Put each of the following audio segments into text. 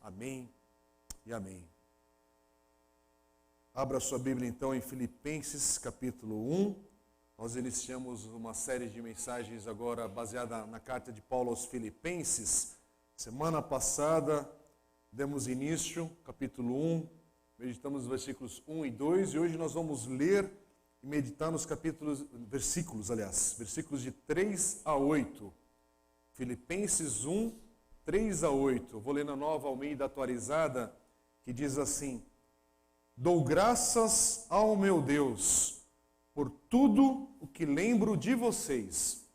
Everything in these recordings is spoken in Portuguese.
Amém e amém. Abra sua Bíblia então em Filipenses capítulo 1. Nós iniciamos uma série de mensagens agora baseada na carta de Paulo aos Filipenses. Semana passada demos início, capítulo 1, meditamos os versículos 1 e 2 e hoje nós vamos ler e meditar nos versículos de 3 a 8. Filipenses 1, 3 a 8. Eu vou ler na Nova Almeida Atualizada, que diz assim: Dou graças ao meu Deus por tudo o que lembro de vocês,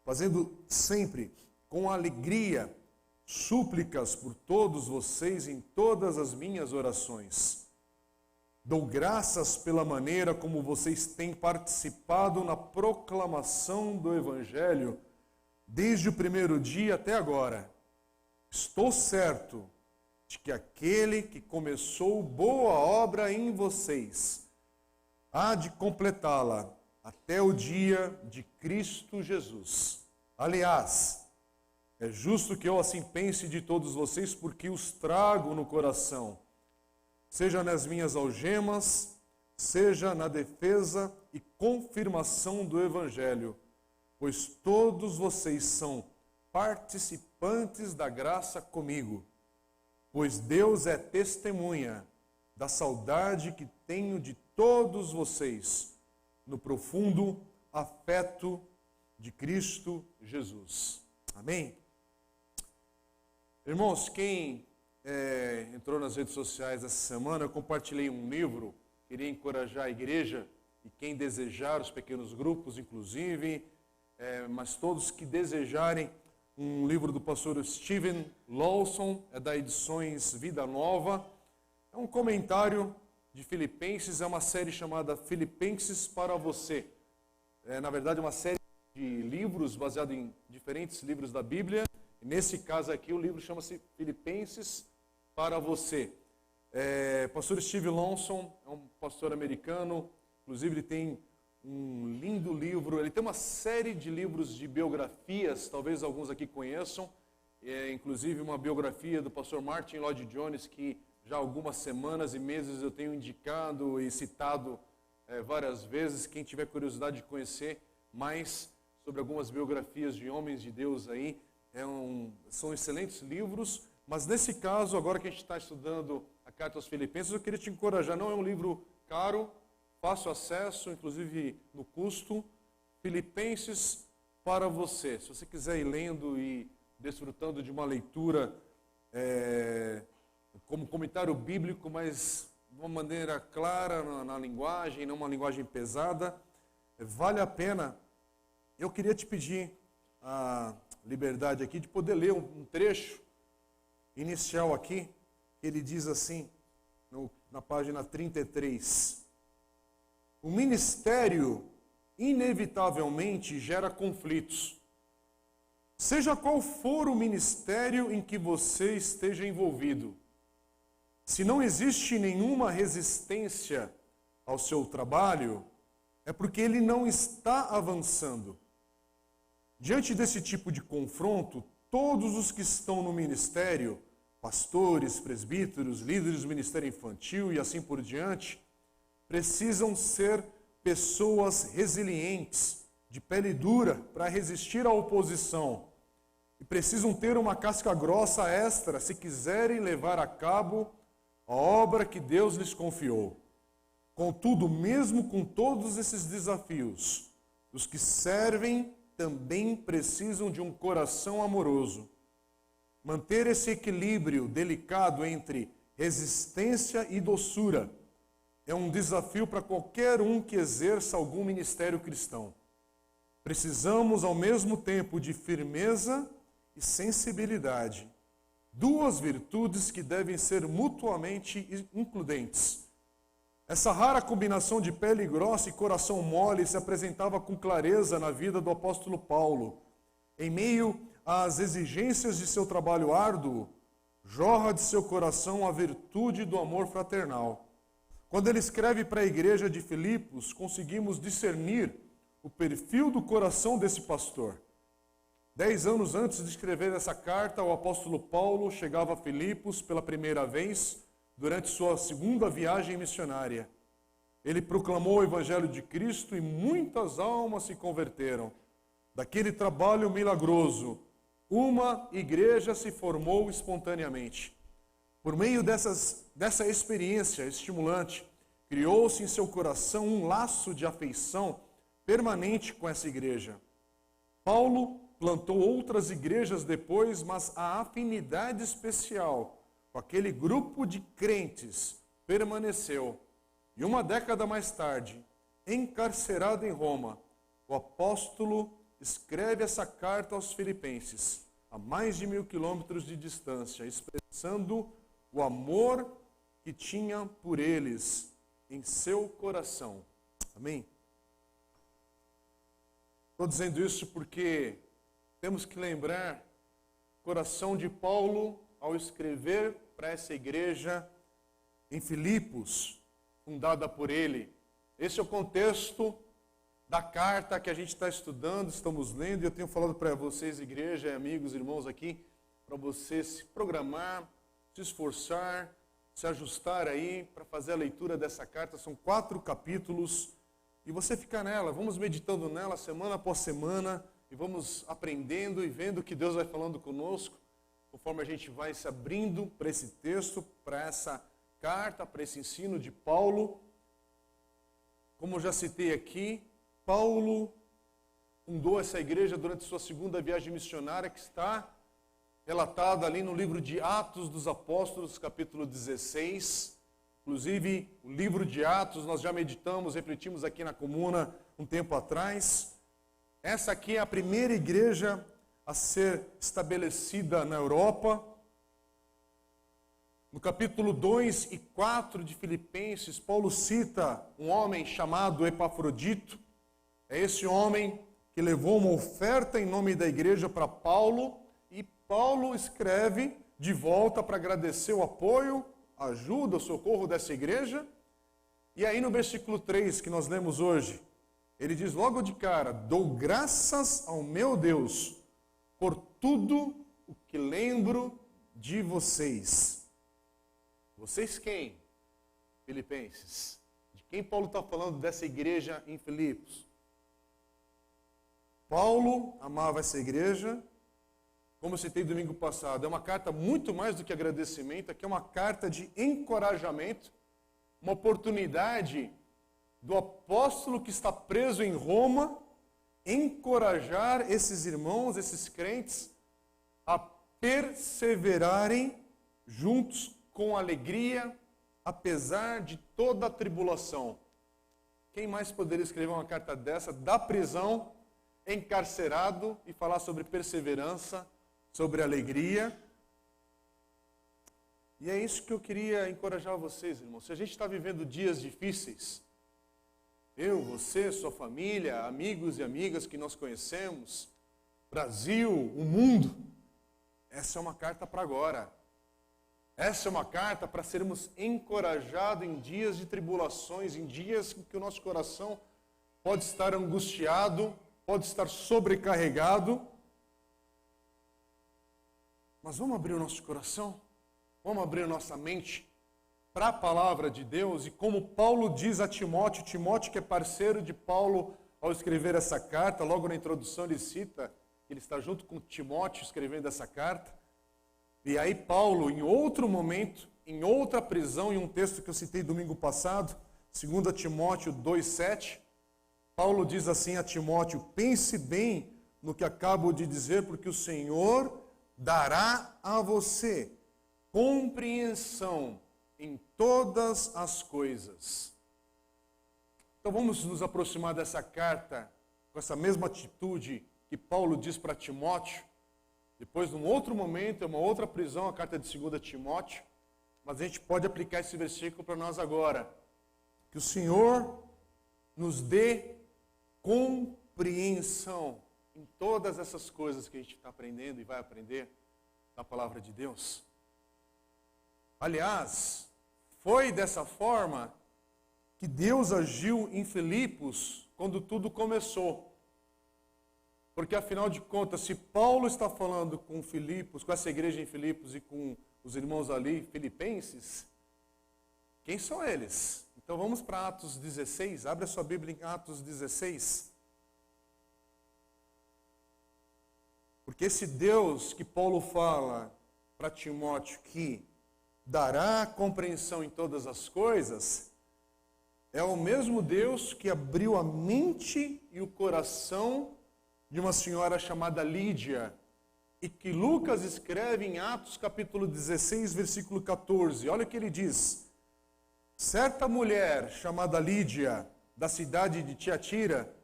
fazendo sempre com alegria súplicas por todos vocês em todas as minhas orações. Dou graças pela maneira como vocês têm participado na proclamação do Evangelho desde o primeiro dia até agora. Estou certo de que aquele que começou boa obra em vocês há de completá-la até o dia de Cristo Jesus. Aliás, é justo que eu assim pense de todos vocês, porque os trago no coração, seja nas minhas algemas, seja na defesa e confirmação do Evangelho, pois todos vocês são participantes da graça comigo. Pois Deus é testemunha da saudade que tenho de todos vocês no profundo afeto de Cristo Jesus. Amém? Irmãos, quem entrou nas redes sociais essa semana, eu compartilhei um livro, queria encorajar a igreja e quem desejar, os pequenos grupos inclusive, mas todos que desejarem, um livro do pastor Steven Lawson, é da Edições Vida Nova. É um comentário de Filipenses, é uma série chamada Filipenses para você. Na verdade, uma série de livros baseado em diferentes livros da Bíblia. E nesse caso aqui, o livro chama-se Filipenses para você. Pastor Steven Lawson é um pastor americano, inclusive ele tem um lindo livro, ele tem uma série de livros de biografias, talvez alguns aqui conheçam, inclusive uma biografia do pastor Martin Lloyd-Jones, que já há algumas semanas e meses eu tenho indicado e citado várias vezes. Quem tiver curiosidade de conhecer mais sobre algumas biografias de homens de Deus aí, são excelentes livros, mas nesse caso, agora que a gente está estudando a Carta aos Filipenses, eu queria te encorajar, não é um livro caro, fácil acesso, inclusive no custo. Filipenses para você. Se você quiser ir lendo e desfrutando de uma leitura como comentário bíblico, mas de uma maneira clara na linguagem, não uma linguagem pesada, vale a pena. Eu queria te pedir a liberdade aqui de poder ler um trecho inicial aqui, que ele diz assim, na página 33. O ministério inevitavelmente gera conflitos. Seja qual for o ministério em que você esteja envolvido, se não existe nenhuma resistência ao seu trabalho, é porque ele não está avançando. Diante desse tipo de confronto, todos os que estão no ministério, pastores, presbíteros, líderes do ministério infantil e assim por diante, precisam ser pessoas resilientes, de pele dura, para resistir à oposição. E precisam ter uma casca grossa extra se quiserem levar a cabo a obra que Deus lhes confiou. Contudo, mesmo com todos esses desafios, os que servem também precisam de um coração amoroso. Manter esse equilíbrio delicado entre resistência e doçura é um desafio para qualquer um que exerça algum ministério cristão. Precisamos, ao mesmo tempo, de firmeza e sensibilidade, duas virtudes que devem ser mutuamente includentes. Essa rara combinação de pele grossa e coração mole se apresentava com clareza na vida do apóstolo Paulo. Em meio às exigências de seu trabalho árduo, jorra de seu coração a virtude do amor fraternal. Quando ele escreve para a igreja de Filipos, conseguimos discernir o perfil do coração desse pastor. 10 anos antes de escrever essa carta, o apóstolo Paulo chegava a Filipos pela primeira vez durante sua segunda viagem missionária. Ele proclamou o evangelho de Cristo e muitas almas se converteram. Daquele trabalho milagroso, uma igreja se formou espontaneamente. Por meio dessa experiência estimulante, criou-se em seu coração um laço de afeição permanente com essa igreja. Paulo plantou outras igrejas depois, mas a afinidade especial com aquele grupo de crentes permaneceu. E uma década mais tarde, encarcerado em Roma, o apóstolo escreve essa carta aos filipenses, a mais de 1000 quilômetros de distância, expressando o amor que tinha por eles em seu coração. Amém? Estou dizendo isso porque temos que lembrar o coração de Paulo ao escrever para essa igreja em Filipos, fundada por ele. Esse é o contexto da carta que a gente está estudando, estamos lendo, e eu tenho falado para vocês, igreja, amigos, irmãos aqui, para você se programar, se esforçar, se ajustar aí para fazer a leitura dessa carta. São 4 capítulos e você ficar nela. Vamos meditando nela semana após semana e vamos aprendendo e vendo o que Deus vai falando conosco, conforme a gente vai se abrindo para esse texto, para essa carta, para esse ensino de Paulo. Como eu já citei aqui, Paulo fundou essa igreja durante sua segunda viagem missionária, que está relatada ali no livro de Atos dos Apóstolos, capítulo 16. Inclusive, o livro de Atos nós já meditamos, refletimos aqui na comuna um tempo atrás. Essa aqui é a primeira igreja a ser estabelecida na Europa. No capítulo 2 e 4 de Filipenses, Paulo cita um homem chamado Epafrodito. É esse homem que levou uma oferta em nome da igreja para Paulo, e Paulo escreve de volta para agradecer o apoio, a ajuda, o socorro dessa igreja. E aí no versículo 3 que nós lemos hoje, ele diz logo de cara: dou graças ao meu Deus por tudo o que lembro de vocês. Vocês quem? Filipenses. De quem Paulo está falando dessa igreja em Filipos? Paulo amava essa igreja, como eu citei domingo passado. É uma carta muito mais do que agradecimento, aqui é uma carta de encorajamento, uma oportunidade do apóstolo que está preso em Roma encorajar esses irmãos, esses crentes, a perseverarem juntos com alegria, apesar de toda a tribulação. Quem mais poderia escrever uma carta dessa, da prisão, encarcerado, e falar sobre perseverança, sobre alegria? E é isso que eu queria encorajar vocês, irmãos. Se a gente está vivendo dias difíceis, eu, você, sua família, amigos e amigas que nós conhecemos, Brasil, o mundo, essa é uma carta para agora. Essa é uma carta para sermos encorajados em dias de tribulações, em dias em que o nosso coração pode estar angustiado, pode estar sobrecarregado. Mas vamos abrir o nosso coração, vamos abrir nossa mente para a palavra de Deus. E como Paulo diz a Timóteo, Timóteo que é parceiro de Paulo ao escrever essa carta, logo na introdução ele cita que ele está junto com Timóteo escrevendo essa carta. E aí Paulo, em outro momento, em outra prisão, em um texto que eu citei domingo passado, 2 Timóteo 2,7, Paulo diz assim a Timóteo: pense bem no que acabo de dizer, porque o Senhor dará a você compreensão em todas as coisas. Então vamos nos aproximar dessa carta com essa mesma atitude que Paulo diz para Timóteo. Depois, num outro momento, é uma outra prisão, a carta de 2 Timóteo, mas a gente pode aplicar esse versículo para nós agora. Que o Senhor nos dê compreensão em todas essas coisas que a gente está aprendendo e vai aprender na palavra de Deus. Aliás, foi dessa forma que Deus agiu em Filipos quando tudo começou. Porque, afinal de contas, se Paulo está falando com Filipos, com essa igreja em Filipos e com os irmãos ali, filipenses, quem são eles? Então vamos para Atos 16, abre a sua Bíblia em Atos 16. Porque esse Deus que Paulo fala para Timóteo que dará compreensão em todas as coisas, é o mesmo Deus que abriu a mente e o coração de uma senhora chamada Lídia, e que Lucas escreve em Atos capítulo 16, versículo 14. Olha o que ele diz. Certa mulher chamada Lídia, da cidade de Tiatira,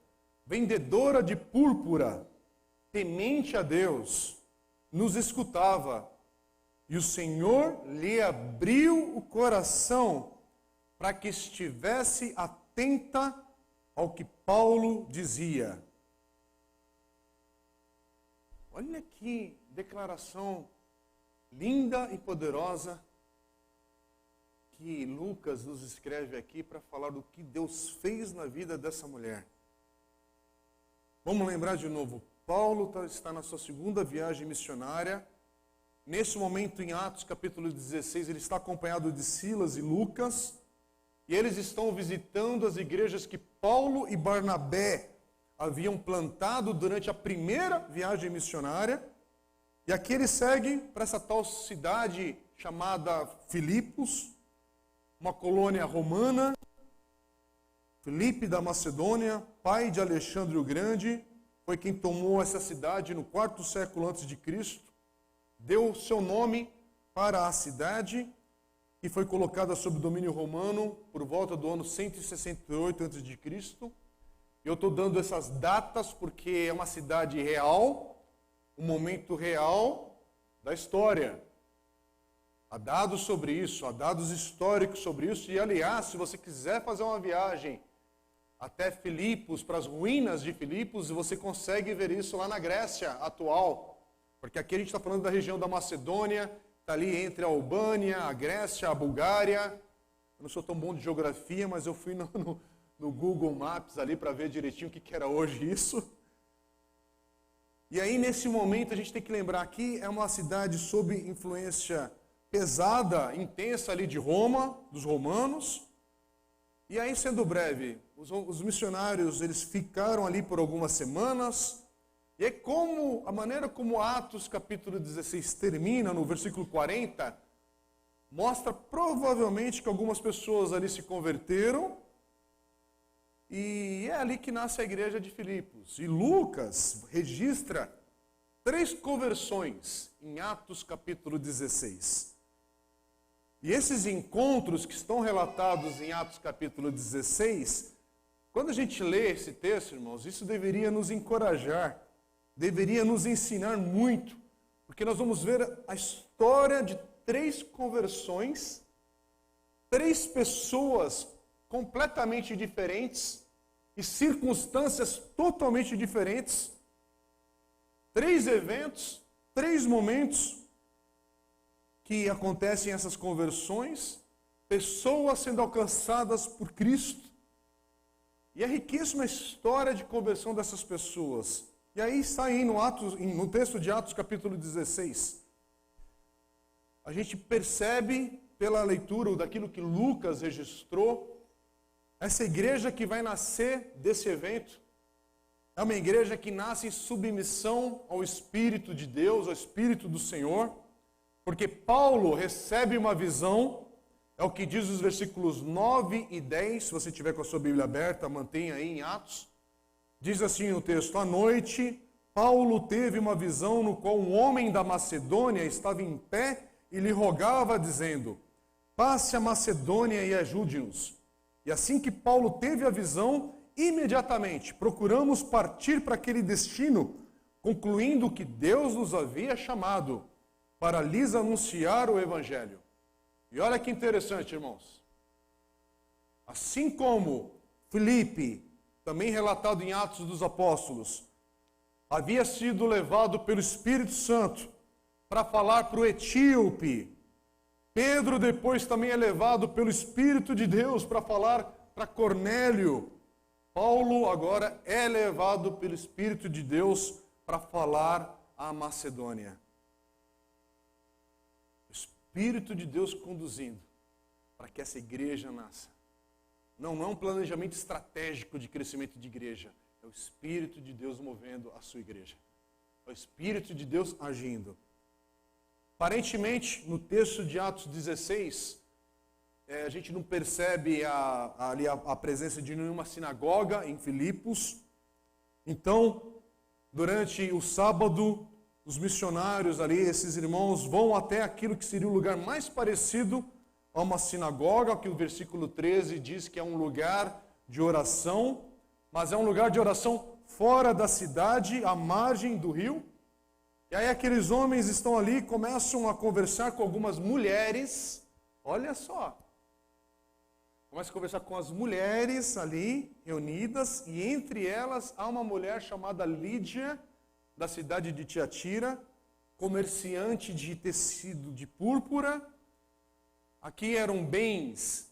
vendedora de púrpura, temente a Deus, nos escutava, e o Senhor lhe abriu o coração para que estivesse atenta ao que Paulo dizia. Olha que declaração linda e poderosa que Lucas nos escreve aqui para falar do que Deus fez na vida dessa mulher. Vamos lembrar de novo, Paulo está na sua segunda viagem missionária. Nesse momento, em Atos capítulo 16, ele está acompanhado de Silas e Lucas, e eles estão visitando as igrejas que Paulo e Barnabé haviam plantado durante a primeira viagem missionária. E aqui ele segue para essa tal cidade chamada Filipos, uma colônia romana. Filipe da Macedônia, pai de Alexandre o Grande, foi quem tomou essa cidade no 4º século antes de Cristo, deu seu nome para a cidade e foi colocada sob domínio romano por volta do ano 168 a.C. Eu estou dando essas datas porque é uma cidade real, um momento real da história. Há dados sobre isso, há dados históricos sobre isso. E, aliás, se você quiser fazer uma viagem até Filipos, para as ruínas de Filipos, você consegue ver isso lá na Grécia atual. Porque aqui a gente está falando da região da Macedônia, está ali entre a Albânia, a Grécia, a Bulgária. Eu não sou tão bom de geografia, mas eu fui no Google Maps ali para ver direitinho o que era hoje isso. E aí, nesse momento, a gente tem que lembrar que é uma cidade sob influência pesada, intensa ali de Roma, dos romanos. E aí, sendo breve, os missionários, eles ficaram ali por algumas semanas. E é como, a maneira como Atos capítulo 16 termina, no versículo 40, mostra provavelmente que algumas pessoas ali se converteram. E é ali que nasce a igreja de Filipos. E Lucas registra 3 conversões em Atos capítulo 16. E esses encontros que estão relatados em Atos capítulo 16, quando a gente lê esse texto, irmãos, isso deveria nos encorajar, deveria nos ensinar muito, porque nós vamos ver a história de 3 conversões, 3 pessoas completamente diferentes e circunstâncias totalmente diferentes, 3 eventos, 3 momentos que acontecem essas conversões, pessoas sendo alcançadas por Cristo. E é riquíssima a história de conversão dessas pessoas. E aí está aí no texto de Atos capítulo 16. A gente percebe pela leitura daquilo que Lucas registrou, essa igreja que vai nascer desse evento é uma igreja que nasce em submissão ao Espírito de Deus, ao Espírito do Senhor, porque Paulo recebe uma visão, é o que diz os versículos 9 e 10, se você tiver com a sua Bíblia aberta, mantenha aí em Atos. Diz assim o texto: à noite, Paulo teve uma visão no qual um homem da Macedônia estava em pé e lhe rogava, dizendo: passe a Macedônia e ajude-nos. E assim que Paulo teve a visão, imediatamente procuramos partir para aquele destino, concluindo que Deus nos havia chamado para lhes anunciar o Evangelho. E olha que interessante, irmãos. Assim como Filipe, também relatado em Atos dos Apóstolos, havia sido levado pelo Espírito Santo para falar para o etíope, Pedro depois também é levado pelo Espírito de Deus para falar para Cornélio. Paulo agora é levado pelo Espírito de Deus para falar à Macedônia. O Espírito de Deus conduzindo para que essa igreja nasça. Não é um planejamento estratégico de crescimento de igreja. É o Espírito de Deus movendo a sua igreja. É o Espírito de Deus agindo. Aparentemente, no texto de Atos 16, a gente não percebe ali a presença de nenhuma sinagoga em Filipos. Então, durante o sábado, os missionários ali, esses irmãos, vão até aquilo que seria o lugar mais parecido a uma sinagoga, que o versículo 13 diz que é um lugar de oração, mas é um lugar de oração fora da cidade, à margem do rio. E aí aqueles homens estão ali e começam a conversar com algumas mulheres. Olha só. Começam a conversar com as mulheres ali, reunidas, e entre elas há uma mulher chamada Lídia, da cidade de Tiatira, comerciante de tecido de púrpura. Aqui eram bens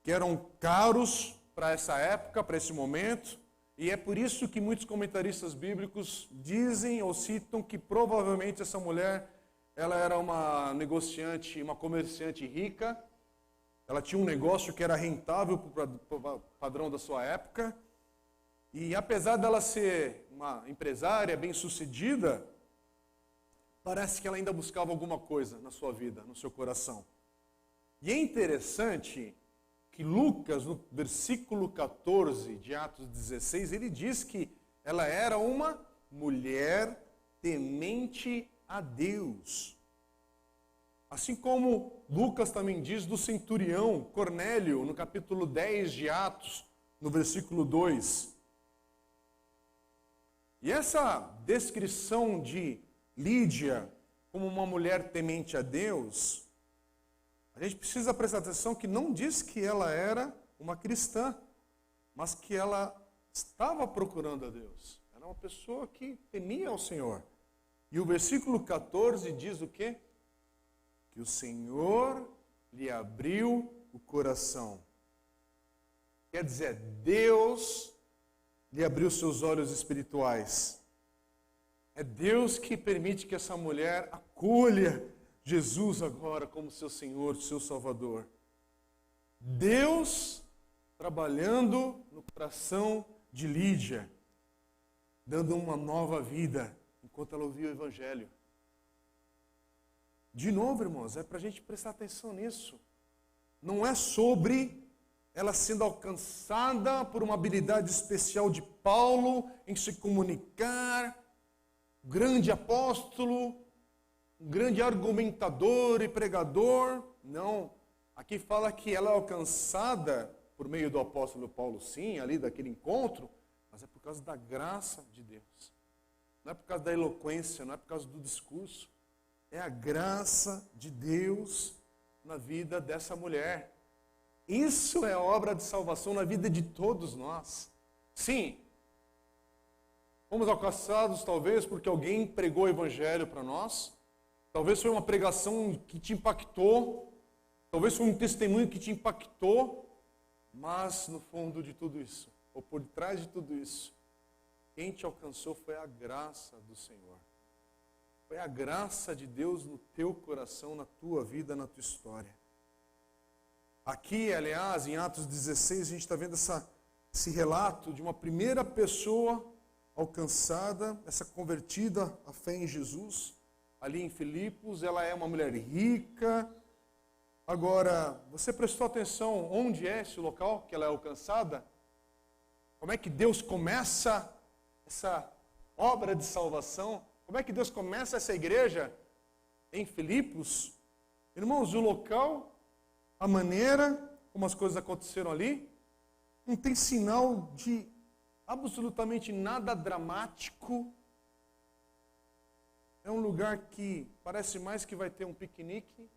que eram caros para essa época, para esse momento, e é por isso que muitos comentaristas bíblicos dizem ou citam que provavelmente essa mulher, ela era uma negociante, uma comerciante rica, ela tinha um negócio que era rentável para o padrão da sua época, e apesar dela ser uma empresária bem-sucedida, parece que ela ainda buscava alguma coisa na sua vida, no seu coração. E é interessante que Lucas, no versículo 14 de Atos 16, ele diz que ela era uma mulher temente a Deus. Assim como Lucas também diz do centurião Cornélio, no capítulo 10 de Atos, no versículo 2. E essa descrição de Lídia como uma mulher temente a Deus, a gente precisa prestar atenção que não diz que ela era uma cristã, mas que ela estava procurando a Deus. Era uma pessoa que temia ao Senhor. E o versículo 14 diz o quê? Que o Senhor lhe abriu o coração. Quer dizer, Deus lhe abriu seus olhos espirituais. É Deus que permite que essa mulher acolha Jesus agora como seu Senhor, seu Salvador. Deus trabalhando no coração de Lídia, dando uma nova vida enquanto ela ouvia o Evangelho. De novo, irmãos, é para a gente prestar atenção nisso. Não é sobre ela sendo alcançada por uma habilidade especial de Paulo em se comunicar, grande apóstolo, um grande argumentador e pregador. Não. Aqui fala que ela é alcançada por meio do apóstolo Paulo, sim, ali daquele encontro, mas é por causa da graça de Deus. Não é por causa da eloquência, não é por causa do discurso. É a graça de Deus na vida dessa mulher. Isso é obra de salvação na vida de todos nós. Sim, fomos alcançados talvez porque alguém pregou o Evangelho para nós. Talvez foi uma pregação que te impactou. Talvez foi um testemunho que te impactou. Mas no fundo de tudo isso, ou por trás de tudo isso, quem te alcançou foi a graça do Senhor. Foi a graça de Deus no teu coração, na tua vida, na tua história. Aqui, aliás, em Atos 16, a gente está vendo esse relato de uma primeira pessoa alcançada, essa convertida à fé em Jesus. Ali em Filipos, ela é uma mulher rica. Agora, você prestou atenção onde é esse local que ela é alcançada? Como é que Deus começa essa obra de salvação? Como é que Deus começa essa igreja em Filipos? Irmãos, o local, a maneira como as coisas aconteceram ali, não tem sinal de absolutamente nada dramático. É um lugar que parece mais que vai ter um piquenique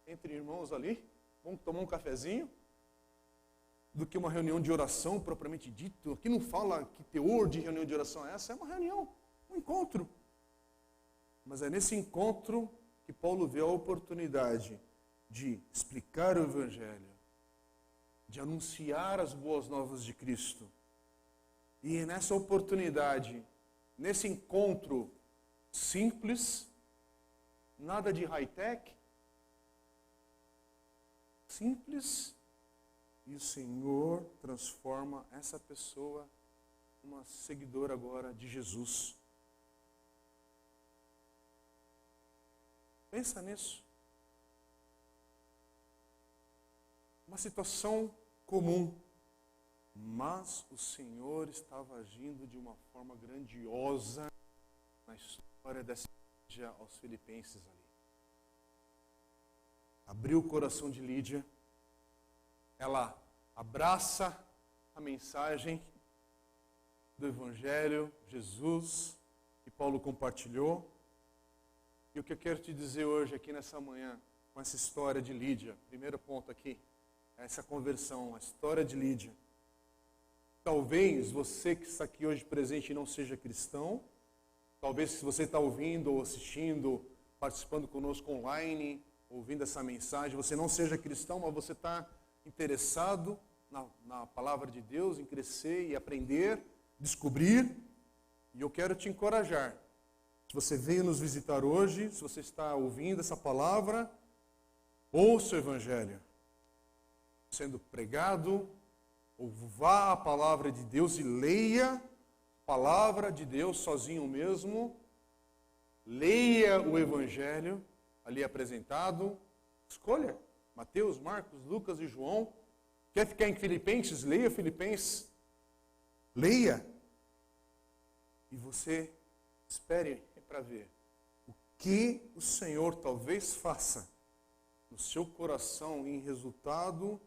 entre irmãos ali, vamos tomar um cafezinho, do que uma reunião de oração propriamente dito. Aqui não fala que teor de reunião de oração é essa, é uma reunião, um encontro. Mas é nesse encontro que Paulo vê a oportunidade de explicar o Evangelho, de anunciar as boas novas de Cristo, E nessa oportunidade, nesse encontro simples, nada de high-tech, simples, e o Senhor transforma essa pessoa uma seguidora agora de Jesus. Pensa nisso. Uma situação comum, mas o Senhor estava agindo de uma forma grandiosa na história dessa igreja aos Filipenses ali. Abriu o coração de Lídia, ela abraça a mensagem do Evangelho, Jesus, que Paulo compartilhou. E o que eu quero te dizer hoje aqui nessa manhã, com essa história de Lídia, primeiro ponto aqui, essa conversão, a história de Lídia. Talvez você que está aqui hoje presente não seja cristão, talvez se você está ouvindo ou assistindo, participando conosco online, ouvindo essa mensagem, você não seja cristão, mas você está interessado na palavra de Deus, em crescer e aprender, descobrir, e eu quero te encorajar. Se você veio nos visitar hoje, se você está ouvindo essa palavra, ouça o Evangelho sendo pregado, ou vá à palavra de Deus e leia a palavra de Deus sozinho mesmo, leia o Evangelho ali apresentado, escolha Mateus, Marcos, Lucas e João. Quer ficar em Filipenses? Leia Filipenses. Leia. E você espere para ver o que o Senhor talvez faça no seu coração em resultado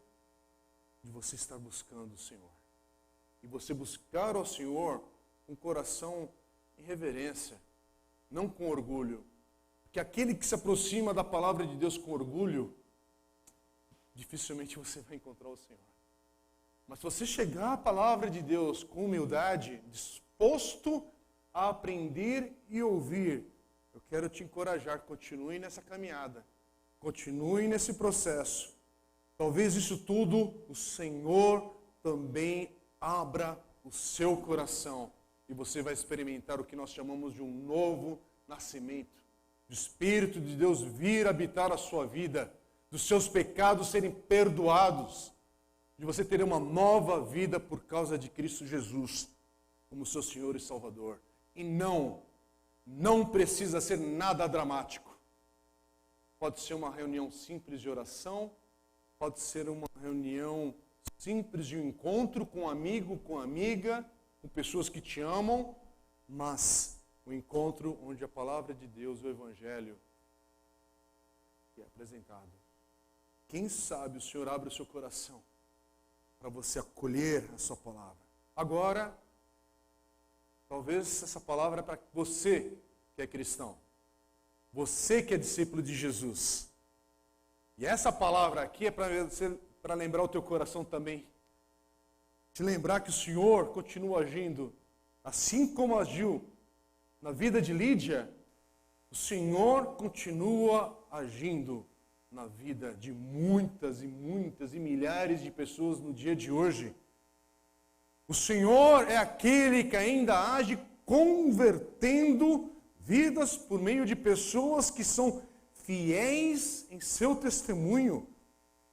de você estar buscando o Senhor. E você buscar ao Senhor com coração em reverência, não com orgulho. Porque aquele que se aproxima da palavra de Deus com orgulho, dificilmente você vai encontrar o Senhor. Mas se você chegar à palavra de Deus com humildade, disposto a aprender e ouvir, eu quero te encorajar, continue nessa caminhada, continue nesse processo. Talvez isso tudo o Senhor também abra o seu coração e você vai experimentar o que nós chamamos de um novo nascimento. O Espírito de Deus vir habitar a sua vida, dos seus pecados serem perdoados, de você ter uma nova vida por causa de Cristo Jesus como seu Senhor e Salvador. E não precisa ser nada dramático. Pode ser uma reunião simples de oração, pode ser uma reunião simples de um encontro com um amigo, com amiga, com pessoas que te amam, mas um encontro onde a palavra de Deus, o Evangelho, é apresentado. Quem sabe o Senhor abre o seu coração para você acolher a sua palavra. Agora, talvez essa palavra é para você que é cristão, você que é discípulo de Jesus. E essa palavra aqui é para lembrar o teu coração também. Te lembrar que o Senhor continua agindo, assim como agiu na vida de Lídia, o Senhor continua agindo na vida de muitas e milhares de pessoas no dia de hoje. O Senhor é aquele que ainda age convertendo vidas por meio de pessoas que são fiéis em seu testemunho,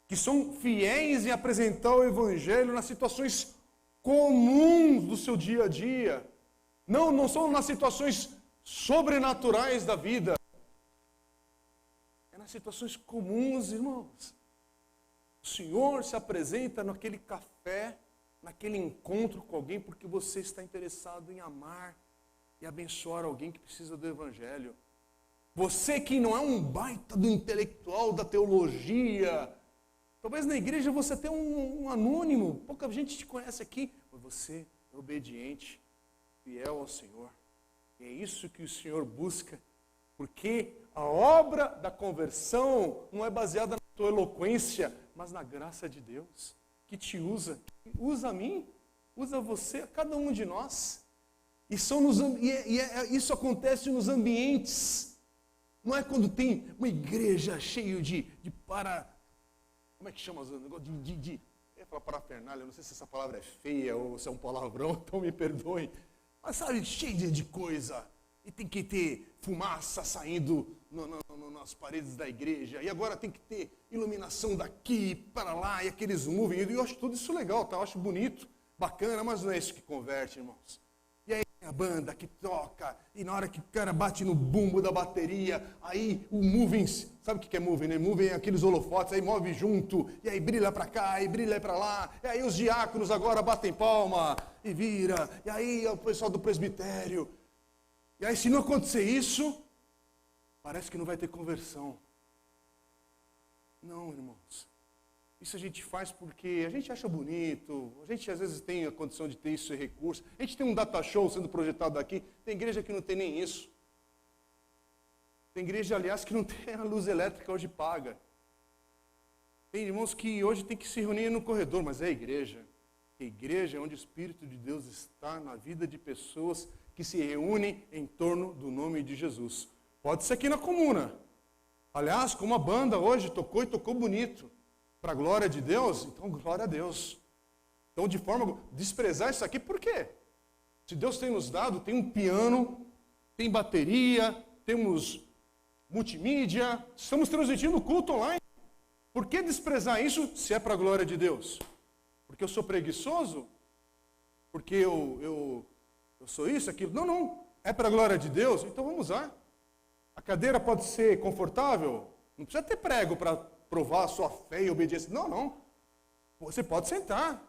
que são fiéis em apresentar o Evangelho nas situações comuns do seu dia a dia. Não são nas situações sobrenaturais da vida. É nas situações comuns, irmãos. O Senhor se apresenta naquele café, naquele encontro com alguém, porque você está interessado em amar e abençoar alguém que precisa do Evangelho. Você que não é um baita do intelectual, da teologia, talvez na igreja você tenha um anônimo, pouca gente te conhece aqui, mas você é obediente, fiel ao Senhor. E é isso que o Senhor busca, porque a obra da conversão não é baseada na tua eloquência, mas na graça de Deus, que te usa a mim, usa você, a cada um de nós. Isso acontece nos ambientes. Não é quando tem uma igreja cheia como é que chama os negócios? eu ia falar parafernália, eu não sei se essa palavra é feia ou se é um palavrão, então me perdoem. Mas sabe, cheio de coisa. E tem que ter fumaça saindo nas paredes da igreja. E agora tem que ter iluminação daqui para lá, e aqueles moving. E eu acho tudo isso legal, tá? Eu acho bonito, bacana, mas não é isso que converte, irmãos. E aí a banda que toca, e na hora que o cara bate no bumbo da bateria, aí o moving, sabe o que é moving, né? Moving é aqueles holofotes, aí move junto, e aí brilha para cá, e brilha para lá, e aí os diáconos agora batem palma, e vira, e aí o pessoal do presbitério. E aí se não acontecer isso, parece que não vai ter conversão. Não, irmãos. Isso a gente faz porque a gente acha bonito, a gente às vezes tem a condição de ter isso e recurso. A gente tem um data show sendo projetado aqui, tem igreja que não tem nem isso. Tem igreja, aliás, que não tem a luz elétrica hoje paga. Tem irmãos que hoje tem que se reunir no corredor, mas é igreja. A igreja é onde o Espírito de Deus está na vida de pessoas que se reúnem em torno do nome de Jesus. Pode ser aqui na comuna. Aliás, como a banda hoje tocou e tocou bonito. Para a glória de Deus, então glória a Deus. Então, de forma desprezar isso aqui, por quê? Se Deus tem nos dado, tem um piano, tem bateria, temos multimídia, estamos transmitindo o culto online. Por que desprezar isso se é para a glória de Deus? Porque eu sou preguiçoso? Porque eu sou isso, aquilo? Não, não. É para a glória de Deus? Então vamos usar. A cadeira pode ser confortável? Não precisa ter prego para provar a sua fé e obediência. Não, não. Você pode sentar.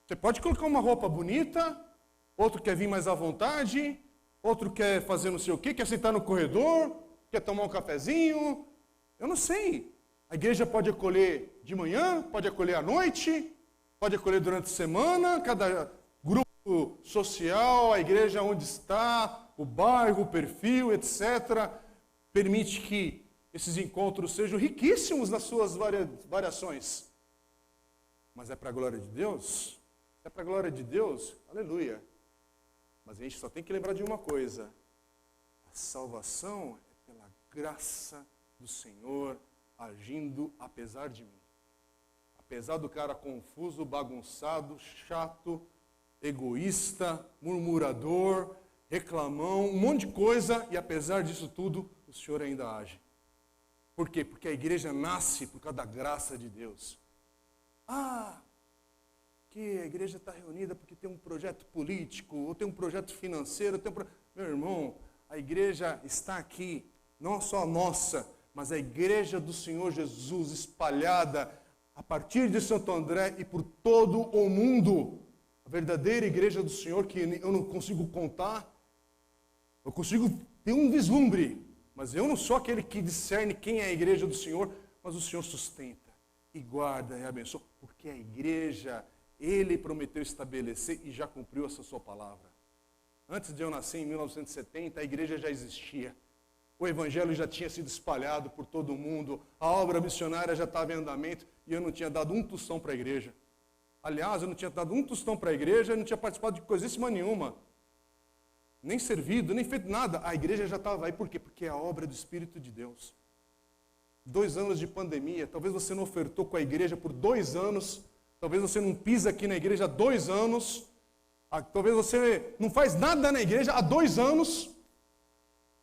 Você pode colocar uma roupa bonita, outro quer vir mais à vontade, outro quer fazer não sei o quê, quer sentar no corredor, quer tomar um cafezinho. Eu não sei. A igreja pode acolher de manhã, pode acolher à noite, pode acolher durante a semana, cada grupo social, a igreja onde está, o bairro, o perfil, etc., permite que esses encontros sejam riquíssimos nas suas variações. Mas é para a glória de Deus? É para a glória de Deus? Aleluia. Mas a gente só tem que lembrar de uma coisa. A salvação é pela graça do Senhor agindo apesar de mim. Apesar do cara confuso, bagunçado, chato, egoísta, murmurador, reclamão, um monte de coisa, e apesar disso tudo, o Senhor ainda age. Por quê? Porque a igreja nasce por causa da graça de Deus. Que a igreja está reunida porque tem um projeto político, ou tem um projeto financeiro, Meu irmão, a igreja está aqui, não só a nossa, mas a igreja do Senhor Jesus espalhada a partir de Santo André e por todo o mundo. A verdadeira igreja do Senhor que eu não consigo contar, eu consigo ter um vislumbre, mas eu não sou aquele que discerne quem é a igreja do Senhor, mas o Senhor sustenta e guarda e abençoa, porque a igreja, Ele prometeu estabelecer e já cumpriu essa sua palavra. Antes de eu nascer, em 1970, a igreja já existia. O evangelho já tinha sido espalhado por todo o mundo, a obra missionária já estava em andamento e eu não tinha dado um tostão para a igreja. Aliás, eu não tinha dado um tostão para a igreja, eu não tinha participado de coisíssima nenhuma. Nem servido, nem feito nada. A igreja já estava aí. Por quê? Porque é a obra do Espírito de Deus. 2 anos de pandemia, talvez você não ofertou com a igreja por 2 anos, talvez você não pisa aqui na igreja há 2 anos, talvez você não faz nada na igreja há 2 anos,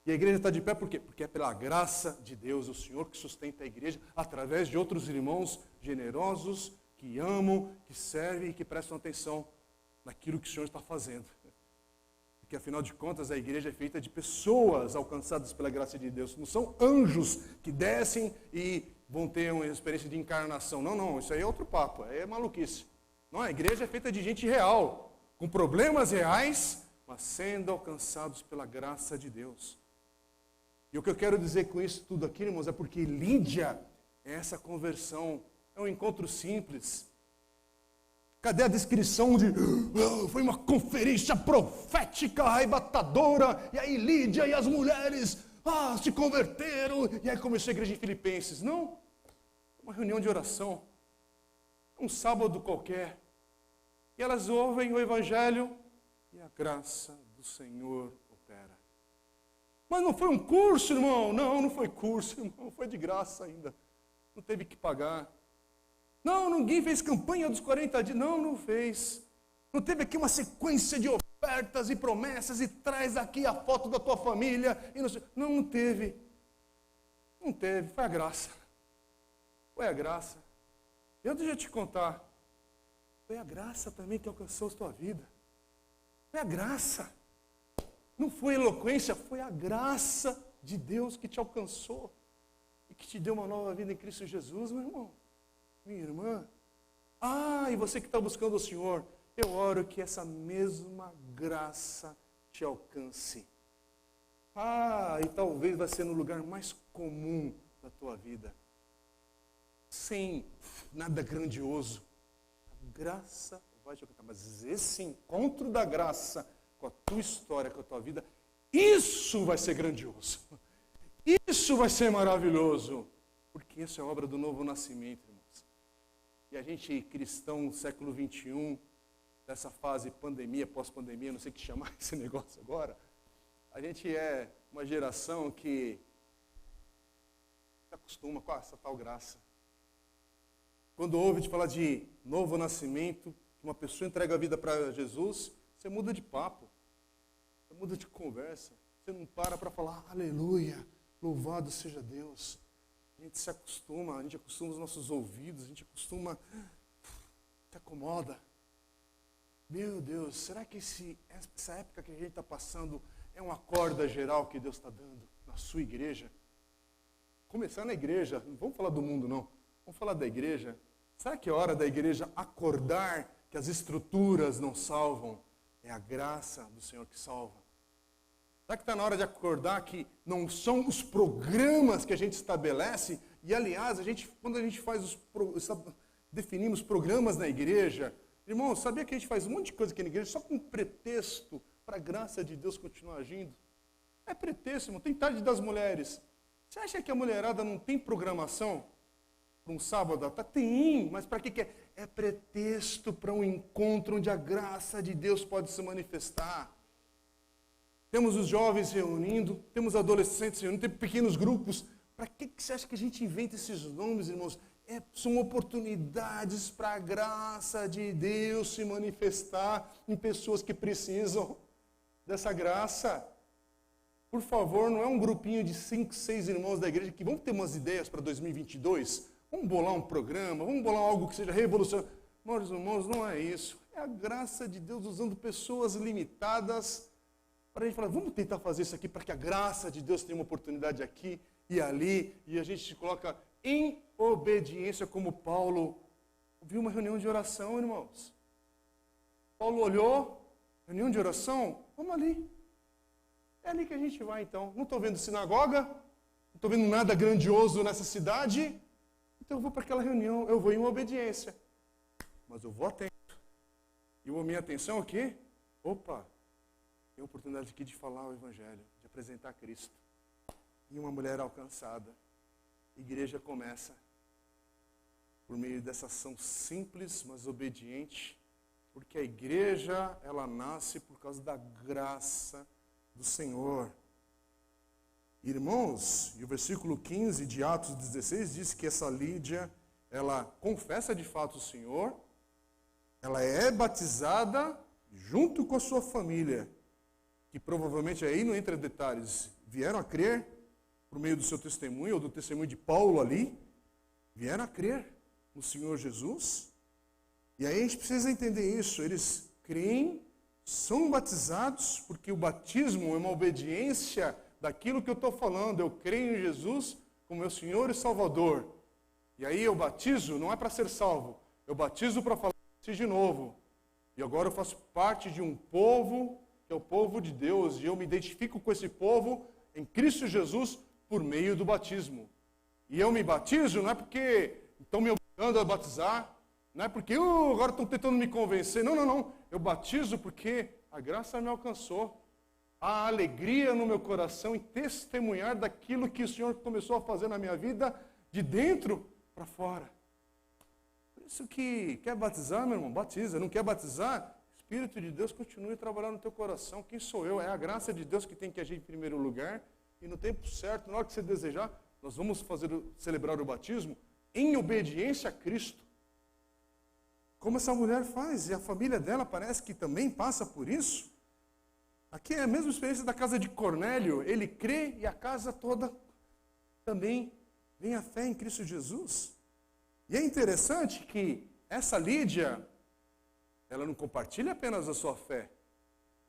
e a igreja está de pé por quê? Porque é pela graça de Deus, o Senhor que sustenta a igreja, através de outros irmãos generosos, que amam, que servem e que prestam atenção naquilo que o Senhor está fazendo. Porque, afinal de contas, a igreja é feita de pessoas alcançadas pela graça de Deus. Não são anjos que descem e vão ter uma experiência de encarnação. Não, não, isso aí é outro papo, é maluquice. Não, a igreja é feita de gente real, com problemas reais, mas sendo alcançados pela graça de Deus. E o que eu quero dizer com isso tudo aqui, irmãos, é porque Lídia é essa conversão, é um encontro simples. Cadê a descrição de foi uma conferência profética, arrebatadora, e aí Lídia e as mulheres se converteram, e aí começou a igreja em Filipenses. Não, uma reunião de oração, um sábado qualquer, e elas ouvem o evangelho e a graça do Senhor opera. Mas não foi um curso, irmão? Não, não foi curso, irmão, foi de graça ainda, não teve que pagar. Não, ninguém fez campanha dos 40 dias. Não, não fez. Não teve aqui uma sequência de ofertas e promessas e traz aqui a foto da tua família. E não, não teve. Não teve. Foi a graça. Foi a graça. Eu deixa eu te contar. Foi a graça também que alcançou a tua vida. Foi a graça. Não foi eloquência, foi a graça de Deus que te alcançou. E que te deu uma nova vida em Cristo Jesus, meu irmão. Minha irmã. E você que está buscando o Senhor, eu oro que essa mesma graça te alcance. E talvez vai ser no lugar mais comum da tua vida. Sem nada grandioso. A graça vai te alcançar. Mas esse encontro da graça com a tua história, com a tua vida, isso vai ser grandioso. Isso vai ser maravilhoso. Porque isso é obra do novo nascimento, irmãos. E a gente, cristão no século XXI, dessa fase pandemia, pós-pandemia, não sei o que chamar esse negócio agora, a gente é uma geração que se acostuma com essa tal graça. Quando ouve te falar de novo nascimento, que uma pessoa entrega a vida para Jesus, você muda de papo, você muda de conversa, você não para falar, aleluia, louvado seja Deus. A gente se acostuma, a gente acostuma os nossos ouvidos, a gente acostuma, se acomoda. Meu Deus, será que essa época que a gente está passando é uma corda geral que Deus está dando na sua igreja? Começar na igreja, não vamos falar do mundo não, vamos falar da igreja. Será que é hora da igreja acordar que as estruturas não salvam? É a graça do Senhor que salva. Será que está na hora de acordar que não são os programas que a gente estabelece? E, aliás, quando a gente definimos programas na igreja, irmão, sabia que a gente faz um monte de coisa aqui na igreja só com pretexto para a graça de Deus continuar agindo? É pretexto, irmão. Tem tarde das mulheres. Você acha que a mulherada não tem programação para um sábado? Tem, mas para que é? É pretexto para um encontro onde a graça de Deus pode se manifestar. Temos os jovens reunindo, temos adolescentes reunindo, tem pequenos grupos. Para que você acha que a gente inventa esses nomes, irmãos? São oportunidades para a graça de Deus se manifestar em pessoas que precisam dessa graça. Por favor, não é um grupinho de 5, 6 irmãos da igreja que vão ter umas ideias para 2022? Vamos bolar um programa, vamos bolar algo que seja revolucionário. Meus irmãos, não é isso. É a graça de Deus usando pessoas limitadas para a gente falar, vamos tentar fazer isso aqui para que a graça de Deus tenha uma oportunidade aqui e ali, e a gente se coloca em obediência, como Paulo viu uma reunião de oração, irmãos. Paulo olhou, reunião de oração, vamos ali. É ali que a gente vai, então. Não estou vendo sinagoga, não estou vendo nada grandioso nessa cidade, então eu vou para aquela reunião, eu vou em obediência. Mas eu vou atento. E a minha atenção é o quê? Opa, tem a oportunidade aqui de falar o Evangelho, de apresentar Cristo. E uma mulher alcançada. A igreja começa por meio dessa ação simples, mas obediente, porque a igreja, ela nasce por causa da graça do Senhor. Irmãos, e o versículo 15 de Atos 16 diz que essa Lídia, ela confessa de fato o Senhor, ela é batizada junto com a sua família, que provavelmente aí não entra em detalhes, vieram a crer por meio do seu testemunho, ou do testemunho de Paulo ali, vieram a crer no Senhor Jesus. E aí a gente precisa entender isso, eles creem, são batizados, porque o batismo é uma obediência daquilo que eu estou falando. Eu creio em Jesus como meu Senhor e Salvador. E aí eu batizo, não é para ser salvo, eu batizo para falar de novo. E agora eu faço parte de um povo, que é o povo de Deus, e eu me identifico com esse povo em Cristo Jesus por meio do batismo. E eu me batizo não é porque estão me obrigando a batizar, não é porque agora estão tentando me convencer. Não, não, não. Eu batizo porque a graça me alcançou. Há alegria no meu coração em testemunhar daquilo que o Senhor começou a fazer na minha vida, de dentro para fora. Por isso que quer batizar, meu irmão, batiza. Não quer batizar? O Espírito de Deus continue a trabalhar no teu coração. Quem sou eu? É a graça de Deus que tem que agir em primeiro lugar. E no tempo certo, na hora que você desejar, nós vamos celebrar o batismo em obediência a Cristo. como essa mulher faz, e a família dela parece que também passa por isso. Aqui é a mesma experiência da casa de Cornélio, ele crê e a casa toda também vem a fé em Cristo Jesus. E é interessante que essa Lídia, ela não compartilha apenas a sua fé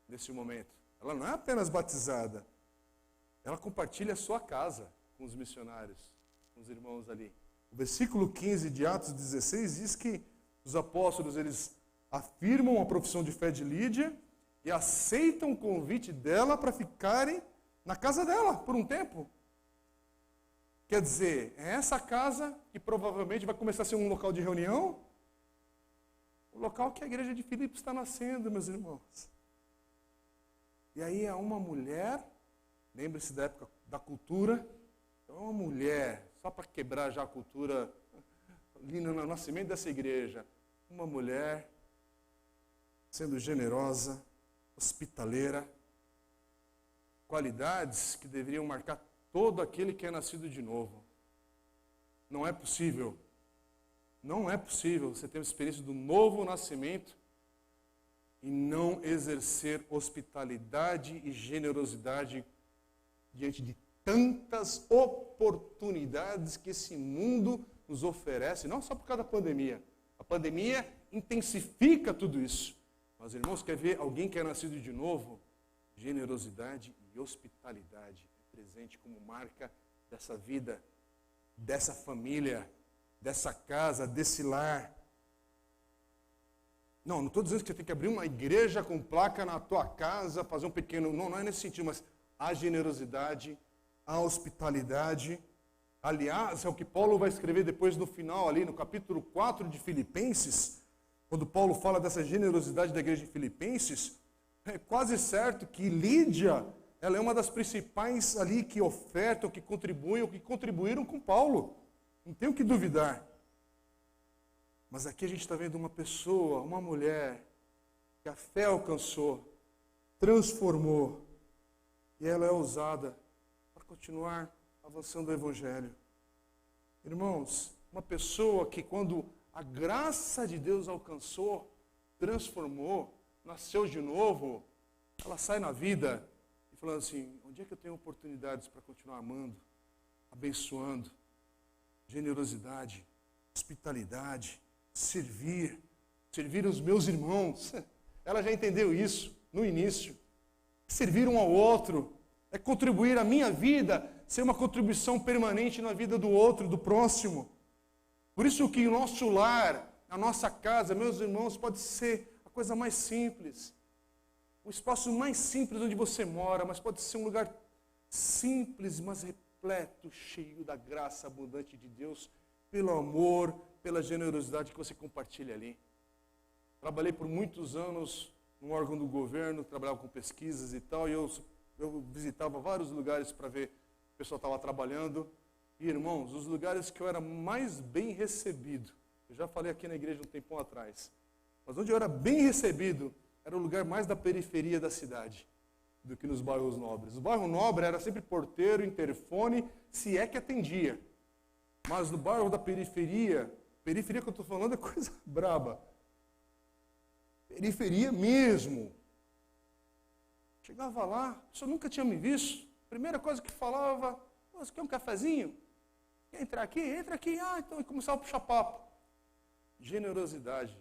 nesse momento. Ela não é apenas batizada. Ela compartilha a sua casa com os missionários, com os irmãos ali. O versículo 15 de Atos 16 diz que os apóstolos, eles afirmam a profissão de fé de Lídia e aceitam o convite dela para ficarem na casa dela por um tempo. Quer dizer, é essa casa que provavelmente vai começar a ser um local de reunião, o local que a igreja de Filipos está nascendo, meus irmãos. E aí é uma mulher, lembre-se da época da cultura, é uma mulher, só para quebrar já a cultura, ali no nascimento dessa igreja, uma mulher sendo generosa, hospitaleira, qualidades que deveriam marcar todo aquele que é nascido de novo. Não é possível você ter uma experiência do novo nascimento e não exercer hospitalidade e generosidade diante de tantas oportunidades que esse mundo nos oferece, não só por causa da pandemia. A pandemia intensifica tudo isso. Mas, irmãos, quer ver alguém que é nascido de novo? Generosidade e hospitalidade é presente como marca dessa vida, dessa família, dessa casa, desse lar. Não estou dizendo que você tem que abrir uma igreja com placa na tua casa, fazer um pequeno... Não é nesse sentido, mas a generosidade, a hospitalidade. Aliás, é o que Paulo vai escrever depois no final, ali no capítulo 4 de Filipenses, quando Paulo fala dessa generosidade da igreja de Filipenses, é quase certo que Lídia, ela é uma das principais ali que ofertam, que contribuem, ou que contribuíram com Paulo. Não tenho que duvidar. Mas aqui a gente está vendo uma pessoa, uma mulher, que a fé alcançou, transformou, e ela é usada para continuar avançando o Evangelho. Irmãos, uma pessoa que quando a graça de Deus alcançou, transformou, nasceu de novo, ela sai na vida e falando assim, onde é que eu tenho oportunidades para continuar amando, abençoando, generosidade, hospitalidade, servir os meus irmãos. Ela já entendeu isso no início. Servir um ao outro é contribuir a minha vida, ser uma contribuição permanente na vida do outro, do próximo. Por isso que o nosso lar, a nossa casa, meus irmãos, pode ser a coisa mais simples. O espaço mais simples onde você mora, mas pode ser um lugar simples, mas repleto, cheio da graça abundante de Deus, pelo amor, pela generosidade que você compartilha ali. Trabalhei por muitos anos num órgão do governo, trabalhava com pesquisas e tal, e eu visitava vários lugares para ver o pessoal estava trabalhando. E, irmãos, os lugares que eu era mais bem recebido, eu já falei aqui na igreja um tempão atrás, mas onde eu era bem recebido, era o lugar mais da periferia da cidade do que nos bairros nobres. O bairro nobre era sempre porteiro, interfone, se é que atendia. Mas no bairro da periferia que eu estou falando é coisa braba. Periferia mesmo. Chegava lá, a pessoa nunca tinha me visto. Primeira coisa que falava, você quer um cafezinho? Quer entrar aqui? Entra aqui. Então, e começava a puxar papo. Generosidade.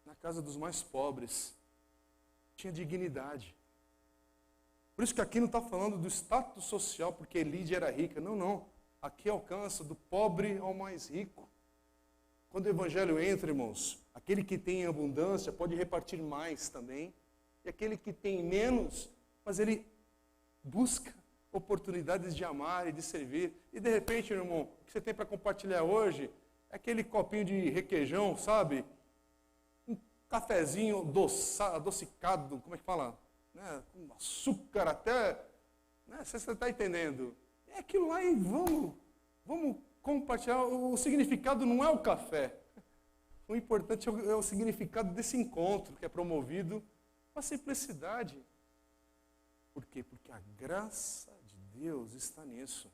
Na casa dos mais pobres. Tinha dignidade. Por isso que aqui não está falando do status social, porque Lídia era rica. Não. Aqui alcança do pobre ao mais rico. Quando o evangelho entra, irmãos, aquele que tem abundância pode repartir mais também. E aquele que tem menos, mas ele busca oportunidades de amar e de servir. E de repente, irmão, o que você tem para compartilhar hoje é aquele copinho de requeijão, sabe? Um cafezinho adocicado, como é que fala? Né? Com açúcar até, né? Você está entendendo? É aquilo lá e vamos compartilhar. O significado não é o café. O importante é o significado desse encontro que é promovido com a simplicidade. Por quê? Porque a graça de Deus está nisso.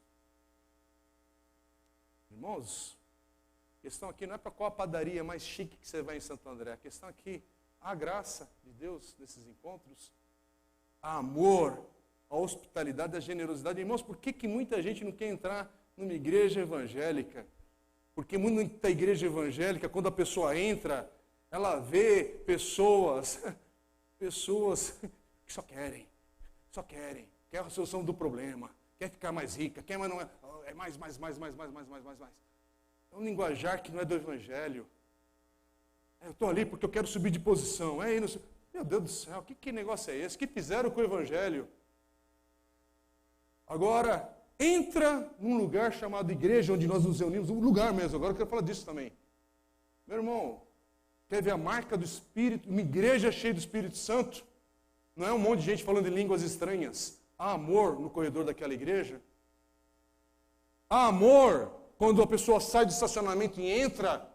Irmãos, questão aqui não é para qual a padaria mais chique que você vai em Santo André. A questão aqui, a graça de Deus nesses encontros, a amor, a hospitalidade, a generosidade. Irmãos, por que muita gente não quer entrar numa igreja evangélica? Porque muita igreja evangélica, quando a pessoa entra, ela vê pessoas que só querem, quer a solução do problema, quer ficar mais rica, quer, mas não é mais. É um linguajar que não é do evangelho. Eu estou ali porque eu quero subir de posição. Meu Deus do céu, que negócio é esse? O que fizeram com o evangelho? Agora, entra num lugar chamado igreja, onde nós nos reunimos, um lugar mesmo, agora eu quero falar disso também. Meu irmão, quer ver a marca do Espírito, uma igreja cheia do Espírito Santo? Não é um monte de gente falando em línguas estranhas. Há amor no corredor daquela igreja? Há amor quando a pessoa sai do estacionamento e entra?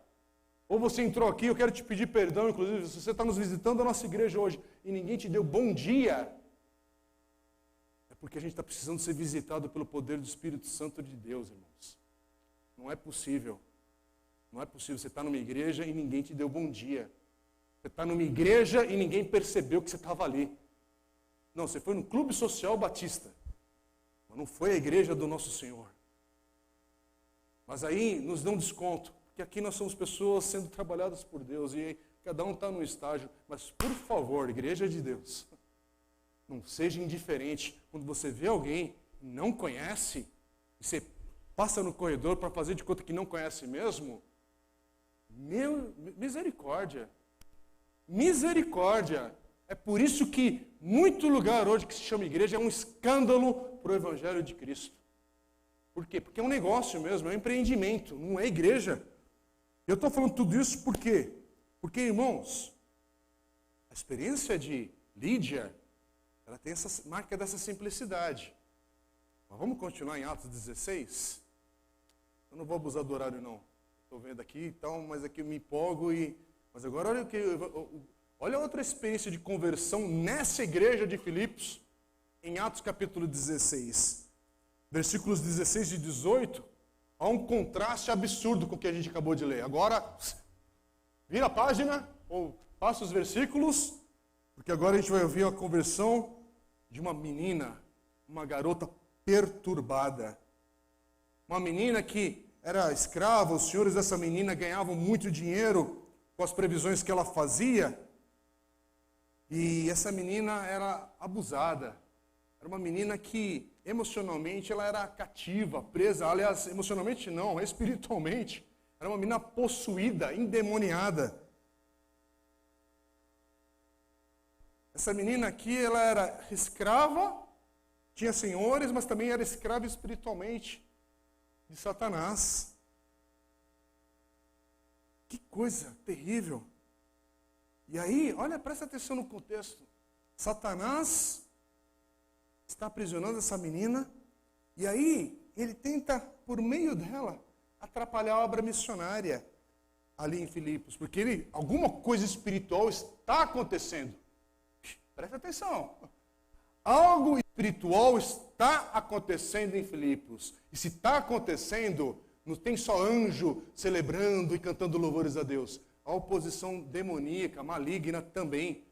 Ou você entrou aqui, eu quero te pedir perdão, inclusive, se você está nos visitando a nossa igreja hoje e ninguém te deu bom dia, é porque a gente está precisando ser visitado pelo poder do Espírito Santo de Deus, irmãos. Não é possível. Não é possível você estar numa igreja e ninguém te deu bom dia. Você está numa igreja e ninguém percebeu que você estava ali. Não, você foi no Clube Social Batista. Mas não foi a igreja do nosso Senhor. Mas aí nos dão desconto. Porque aqui nós somos pessoas sendo trabalhadas por Deus. E cada um está num estágio. Mas por favor, igreja de Deus, não seja indiferente. Quando você vê alguém e não conhece, e você passa no corredor para fazer de conta que não conhece mesmo, misericórdia. Misericórdia. É por isso que muito lugar hoje que se chama igreja é um escândalo para o Evangelho de Cristo. Por quê? Porque é um negócio mesmo, é um empreendimento, não é igreja. Eu estou falando tudo isso por quê? Porque, irmãos, a experiência de Lídia, ela tem essa marca dessa simplicidade. Mas vamos continuar em Atos 16? Eu não vou abusar do horário, não. Estou vendo aqui e tal, mas aqui eu me empolgo. Mas agora olha outra experiência de conversão nessa igreja de Filipos, em Atos capítulo 16. Versículos 16 e 18, há um contraste absurdo com o que a gente acabou de ler. Agora, vira a página, ou passa os versículos, porque agora a gente vai ouvir a conversão de uma menina, uma garota perturbada. Uma menina que era escrava, os senhores dessa menina ganhavam muito dinheiro com as previsões que ela fazia. E essa menina era abusada. Era uma menina que emocionalmente ela era cativa, presa. Aliás, emocionalmente não, espiritualmente. Era uma menina possuída, endemoniada. Essa menina aqui, ela era escrava, tinha senhores, mas também era escrava espiritualmente de Satanás. Que coisa terrível. E aí, olha, presta atenção no contexto. Satanás está aprisionando essa menina, e aí ele tenta, por meio dela, atrapalhar a obra missionária ali em Filipos, porque alguma coisa espiritual está acontecendo. Presta atenção. Algo espiritual está acontecendo em Filipos. E se está acontecendo, não tem só anjo celebrando e cantando louvores a Deus. A oposição demoníaca, maligna também.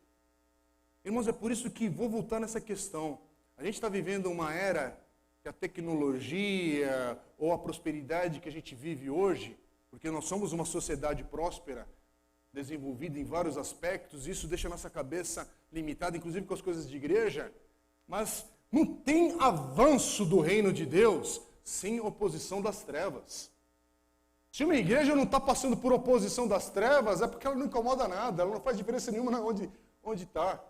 Irmãos, é por isso que vou voltar nessa questão. A gente está vivendo uma era que a tecnologia ou a prosperidade que a gente vive hoje, porque nós somos uma sociedade próspera, desenvolvida em vários aspectos, isso deixa a nossa cabeça limitada, inclusive com as coisas de igreja, mas não tem avanço do reino de Deus sem oposição das trevas. Se uma igreja não está passando por oposição das trevas, é porque ela não incomoda nada, ela não faz diferença nenhuma onde está.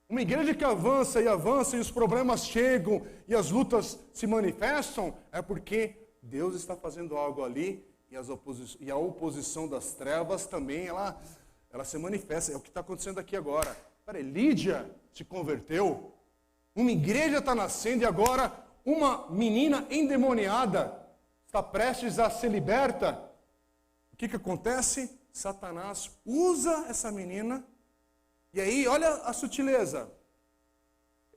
Uma igreja que avança e os problemas chegam e as lutas se manifestam, é porque Deus está fazendo algo ali e a oposição das trevas também, ela se manifesta. É o que está acontecendo aqui agora. Peraí, Lídia se converteu, uma igreja está nascendo e agora uma menina endemoniada está prestes a ser liberta. O que acontece? Satanás usa essa menina. E aí, olha a sutileza.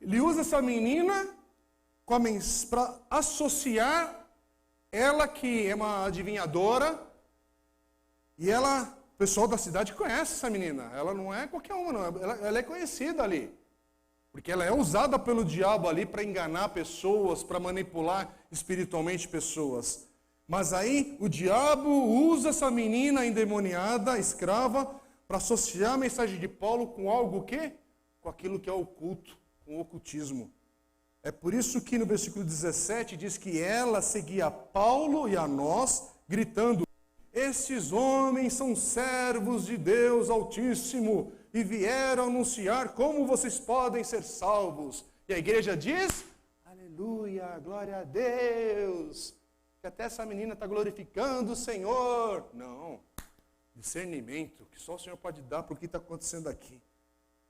Ele usa essa menina para associar ela, que é uma adivinhadora, E ela, o pessoal da cidade conhece essa menina. Ela não é qualquer uma, não. Ela é conhecida ali. Porque ela é usada pelo diabo ali para enganar pessoas, para manipular espiritualmente pessoas. Mas aí o diabo usa essa menina endemoniada, escrava, para associar a mensagem de Paulo com algo o quê? Com aquilo que é oculto, com o ocultismo. É por isso que no versículo 17 diz que ela seguia a Paulo e a nós, gritando: estes homens são servos de Deus Altíssimo e vieram anunciar como vocês podem ser salvos. E a igreja diz: aleluia, glória a Deus, que até essa menina está glorificando o Senhor. Não, discernimento que só o Senhor pode dar para o que está acontecendo aqui.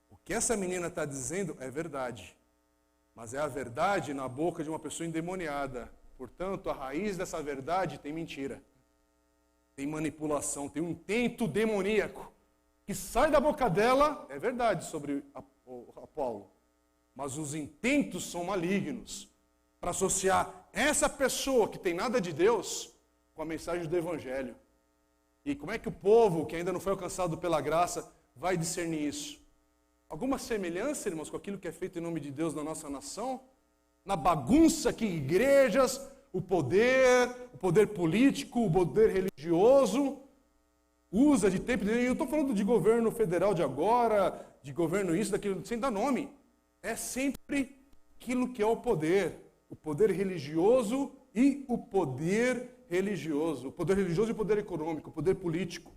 O que essa menina está dizendo é verdade, mas é a verdade na boca de uma pessoa endemoniada. Portanto, a raiz dessa verdade tem mentira, tem manipulação, tem um intento demoníaco que sai da boca dela. É verdade sobre a Paulo, mas os intentos são malignos para associar essa pessoa que tem nada de Deus com a mensagem do Evangelho. E como é que o povo que ainda não foi alcançado pela graça vai discernir isso? Alguma semelhança, irmãos, com aquilo que é feito em nome de Deus na nossa nação? Na bagunça que igrejas, o poder político, o poder religioso usa de tempo. Eu não estou falando de governo federal de agora, de governo isso, daquilo, sem dar nome. É sempre aquilo que é o poder religioso e o poder religioso. O poder religioso e o poder econômico, o poder político.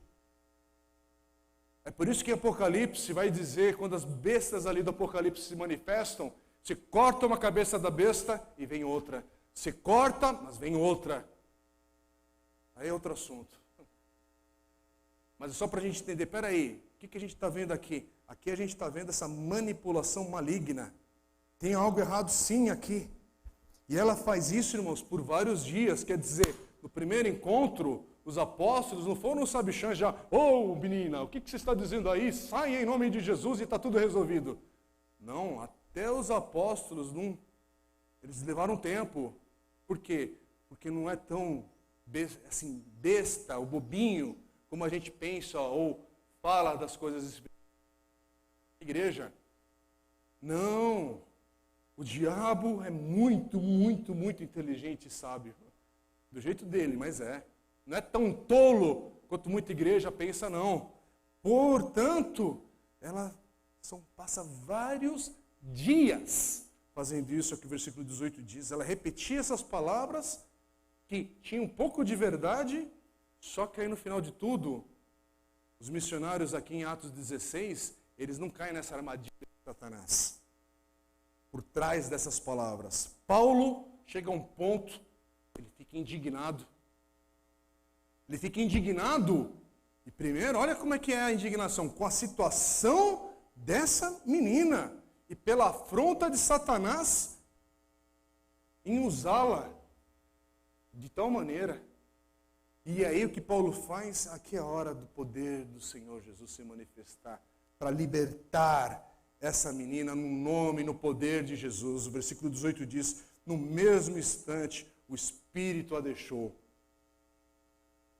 É por isso que em Apocalipse vai dizer, quando as bestas ali do Apocalipse se manifestam, você corta uma cabeça da besta e vem outra. Você corta, mas vem outra. Aí é outro assunto. Mas é só para a gente entender, peraí, o que a gente está vendo aqui? Aqui a gente está vendo essa manipulação maligna. Tem algo errado sim aqui. E ela faz isso, irmãos, por vários dias. Quer dizer, no primeiro encontro, os apóstolos não foram sabichãs já: ô menina, o que você está dizendo aí? Saia em nome de Jesus e está tudo resolvido. Não, até os apóstolos, eles levaram tempo. Por quê? Porque não é tão assim, besta, o bobinho, como a gente pensa ou fala das coisas espirituais. Igreja, não. O diabo é muito, muito, muito inteligente e sábio. Do jeito dele, mas é. Não é tão tolo quanto muita igreja pensa, não. Portanto, ela passa vários dias fazendo isso, é o que o versículo 18 diz. Ela repetia essas palavras que tinham um pouco de verdade, só que aí no final de tudo, os missionários aqui em Atos 16, eles não caem nessa armadilha de Satanás. Por trás dessas palavras, Paulo chega a um ponto, ele fica indignado. Ele fica indignado, e primeiro, olha como é que é a indignação, com a situação dessa menina, e pela afronta de Satanás em usá-la de tal maneira. E aí o que Paulo faz? Aqui é a hora do poder do Senhor Jesus se manifestar, para libertar essa menina no nome, no poder de Jesus. O versículo 18 diz: no mesmo instante o Espírito a deixou.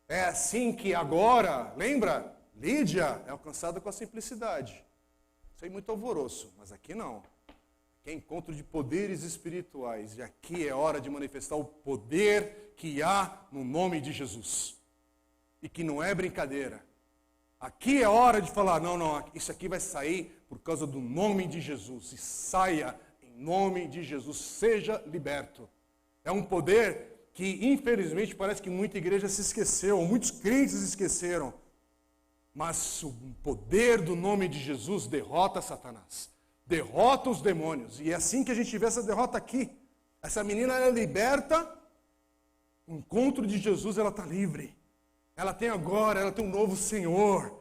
É assim que agora, lembra? Lídia é alcançada com a simplicidade. Sem muito alvoroço, mas aqui não. Aqui é encontro de poderes espirituais. E aqui é hora de manifestar o poder que há no nome de Jesus. E que não é brincadeira. Aqui é hora de falar, não, isso aqui vai sair por causa do nome de Jesus. E saia em nome de Jesus. Seja liberto. É um poder que, infelizmente, parece que muita igreja se esqueceu, muitos crentes esqueceram. Mas o poder do nome de Jesus derrota Satanás, derrota os demônios. E é assim que a gente vê essa derrota aqui. Essa menina ela é liberta, o encontro de Jesus, ela está livre. Ela tem um novo Senhor.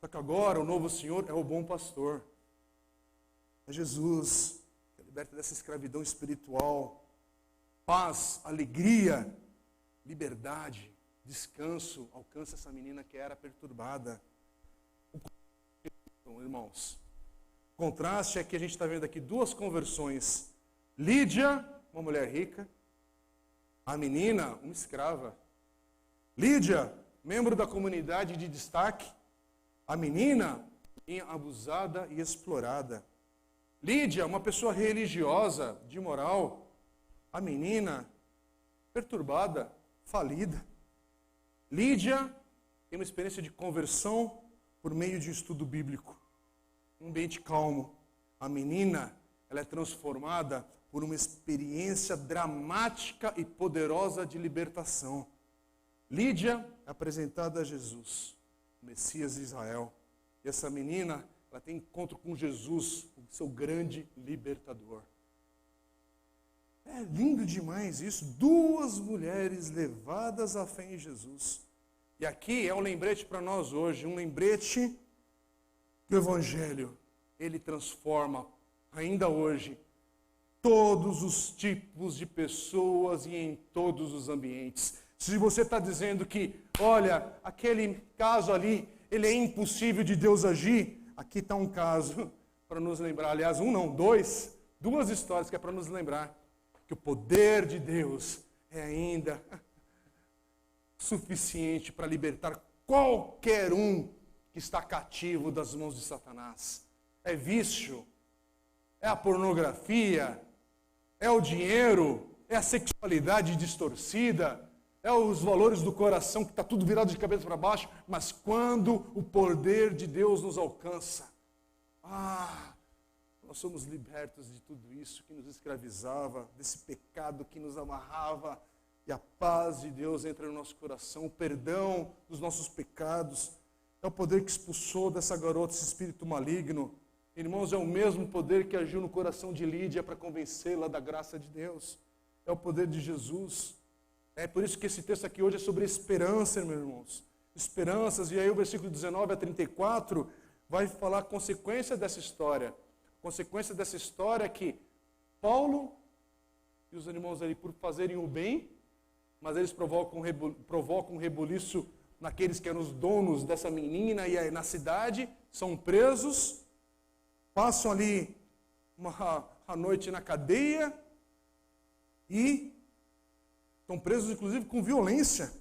Só que agora o novo Senhor é o bom pastor. É Jesus, que é liberta dessa escravidão espiritual. Paz, alegria, liberdade, descanso, alcança essa menina que era perturbada. Então, irmãos, o contraste é que a gente está vendo aqui duas conversões. Lídia, uma mulher rica. A menina, uma escrava. Lídia, membro da comunidade de destaque. A menina, abusada e explorada. Lídia, uma pessoa religiosa, de moral. A menina, perturbada, falida. Lídia tem uma experiência de conversão por meio de um estudo bíblico. Um ambiente calmo. A menina, ela é transformada por uma experiência dramática e poderosa de libertação. Lídia é apresentada a Jesus, o Messias de Israel. E essa menina, ela tem encontro com Jesus, o seu grande libertador. É lindo demais isso. 2 mulheres levadas à fé em Jesus. E aqui é um lembrete para nós hoje, um lembrete que o Evangelho, ele transforma ainda hoje todos os tipos de pessoas e em todos os ambientes. Se você está dizendo que, olha, aquele caso ali, ele é impossível de Deus agir, aqui está um caso para nos lembrar, aliás, duas histórias que é para nos lembrar que o poder de Deus é ainda suficiente para libertar qualquer um que está cativo das mãos de Satanás. É vício, é a pornografia, é o dinheiro, é a sexualidade distorcida, é os valores do coração que está tudo virado de cabeça para baixo, mas quando o poder de Deus nos alcança, nós somos libertos de tudo isso que nos escravizava, desse pecado que nos amarrava, e a paz de Deus entra no nosso coração, o perdão dos nossos pecados. É o poder que expulsou dessa garota esse espírito maligno. Irmãos, é o mesmo poder que agiu no coração de Lídia para convencê-la da graça de Deus. É o poder de Jesus. É por isso que esse texto aqui hoje é sobre esperança, meus irmãos. Esperanças, e aí o versículo 19 a 34 vai falar a consequência dessa história. A consequência dessa história é que Paulo e os irmãos ali, por fazerem o bem, mas eles provocam um rebuliço naqueles que eram os donos dessa menina, e aí na cidade são presos, passam ali a noite na cadeia e estão presos inclusive com violência,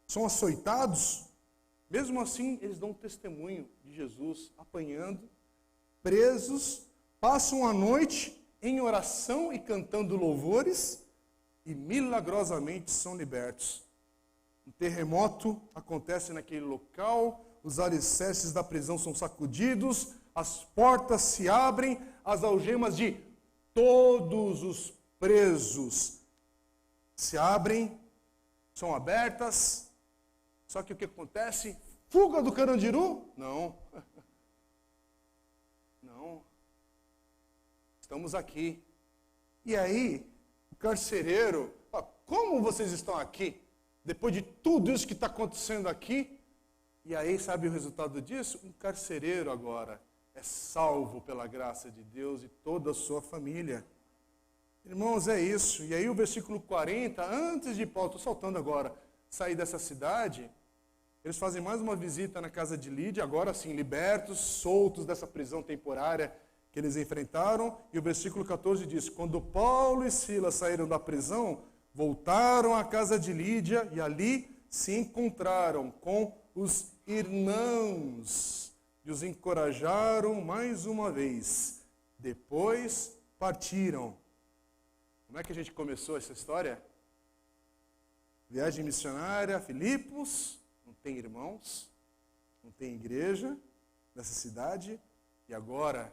são açoitados. Mesmo assim, eles dão um testemunho de Jesus, apanhando, presos, passam a noite em oração e cantando louvores e milagrosamente são libertos. Um terremoto acontece naquele local, os alicerces da prisão são sacudidos, as portas se abrem, as algemas de todos os presos se abrem, são abertas. Só que o que acontece? Fuga do Carandiru? Não. Não. Estamos aqui. E aí, o carcereiro, como vocês estão aqui? Depois de tudo isso que está acontecendo aqui? E aí, sabe o resultado disso? Um carcereiro agora é salvo pela graça de Deus e toda a sua família. Irmãos, é isso. E aí o versículo 40, antes de Paulo, estou saltando agora, sair dessa cidade, eles fazem mais uma visita na casa de Lídia, agora sim, libertos, soltos dessa prisão temporária que eles enfrentaram. E o versículo 14 diz, quando Paulo e Silas saíram da prisão, voltaram à casa de Lídia e ali se encontraram com os irmãos e os encorajaram mais uma vez. Depois partiram. Como é que a gente começou essa história? Viagem missionária, Filipos, não tem irmãos, não tem igreja nessa cidade. E agora,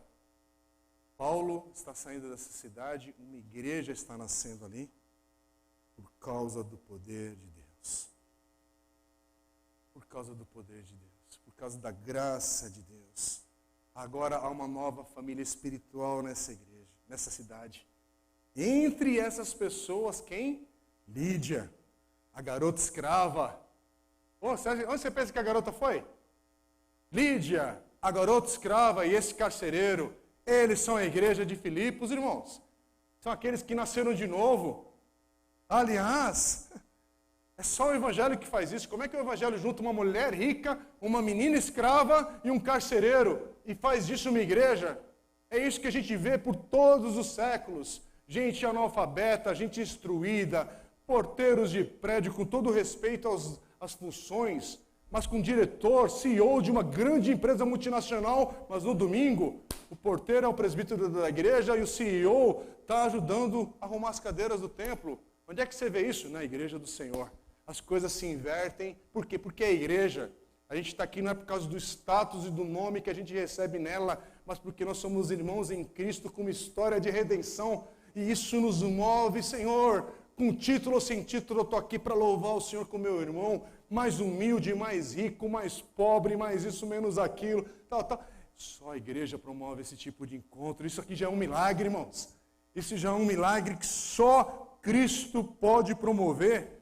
Paulo está saindo dessa cidade, uma igreja está nascendo ali, por causa do poder de Deus. Por causa do poder de Deus, por causa da graça de Deus. Agora há uma nova família espiritual nessa igreja, nessa cidade. Entre essas pessoas, quem? Lídia, a garota escrava. Onde você pensa que a garota foi? Lídia, a garota escrava e esse carcereiro, eles são a igreja de Filipos, irmãos. São aqueles que nasceram de novo. Aliás, é só o evangelho que faz isso. Como é que o evangelho junta uma mulher rica, uma menina escrava e um carcereiro e faz disso uma igreja? É isso que a gente vê por todos os séculos. Gente analfabeta, gente instruída, porteiros de prédio com todo respeito às funções, mas com diretor, CEO de uma grande empresa multinacional, mas no domingo o porteiro é o presbítero da igreja e o CEO está ajudando a arrumar as cadeiras do templo. Onde é que você vê isso? Na igreja do Senhor. As coisas se invertem. Por quê? Porque é a igreja. A gente está aqui não é por causa do status e do nome que a gente recebe nela, mas porque nós somos irmãos em Cristo com uma história de redenção. E isso nos move, Senhor. Com título ou sem título, eu estou aqui para louvar o Senhor com meu irmão, mais humilde, mais rico, mais pobre, mais isso, menos aquilo, tal. Só a igreja promove esse tipo de encontro. Isso aqui já é um milagre, irmãos. Isso já é um milagre que só Cristo pode promover.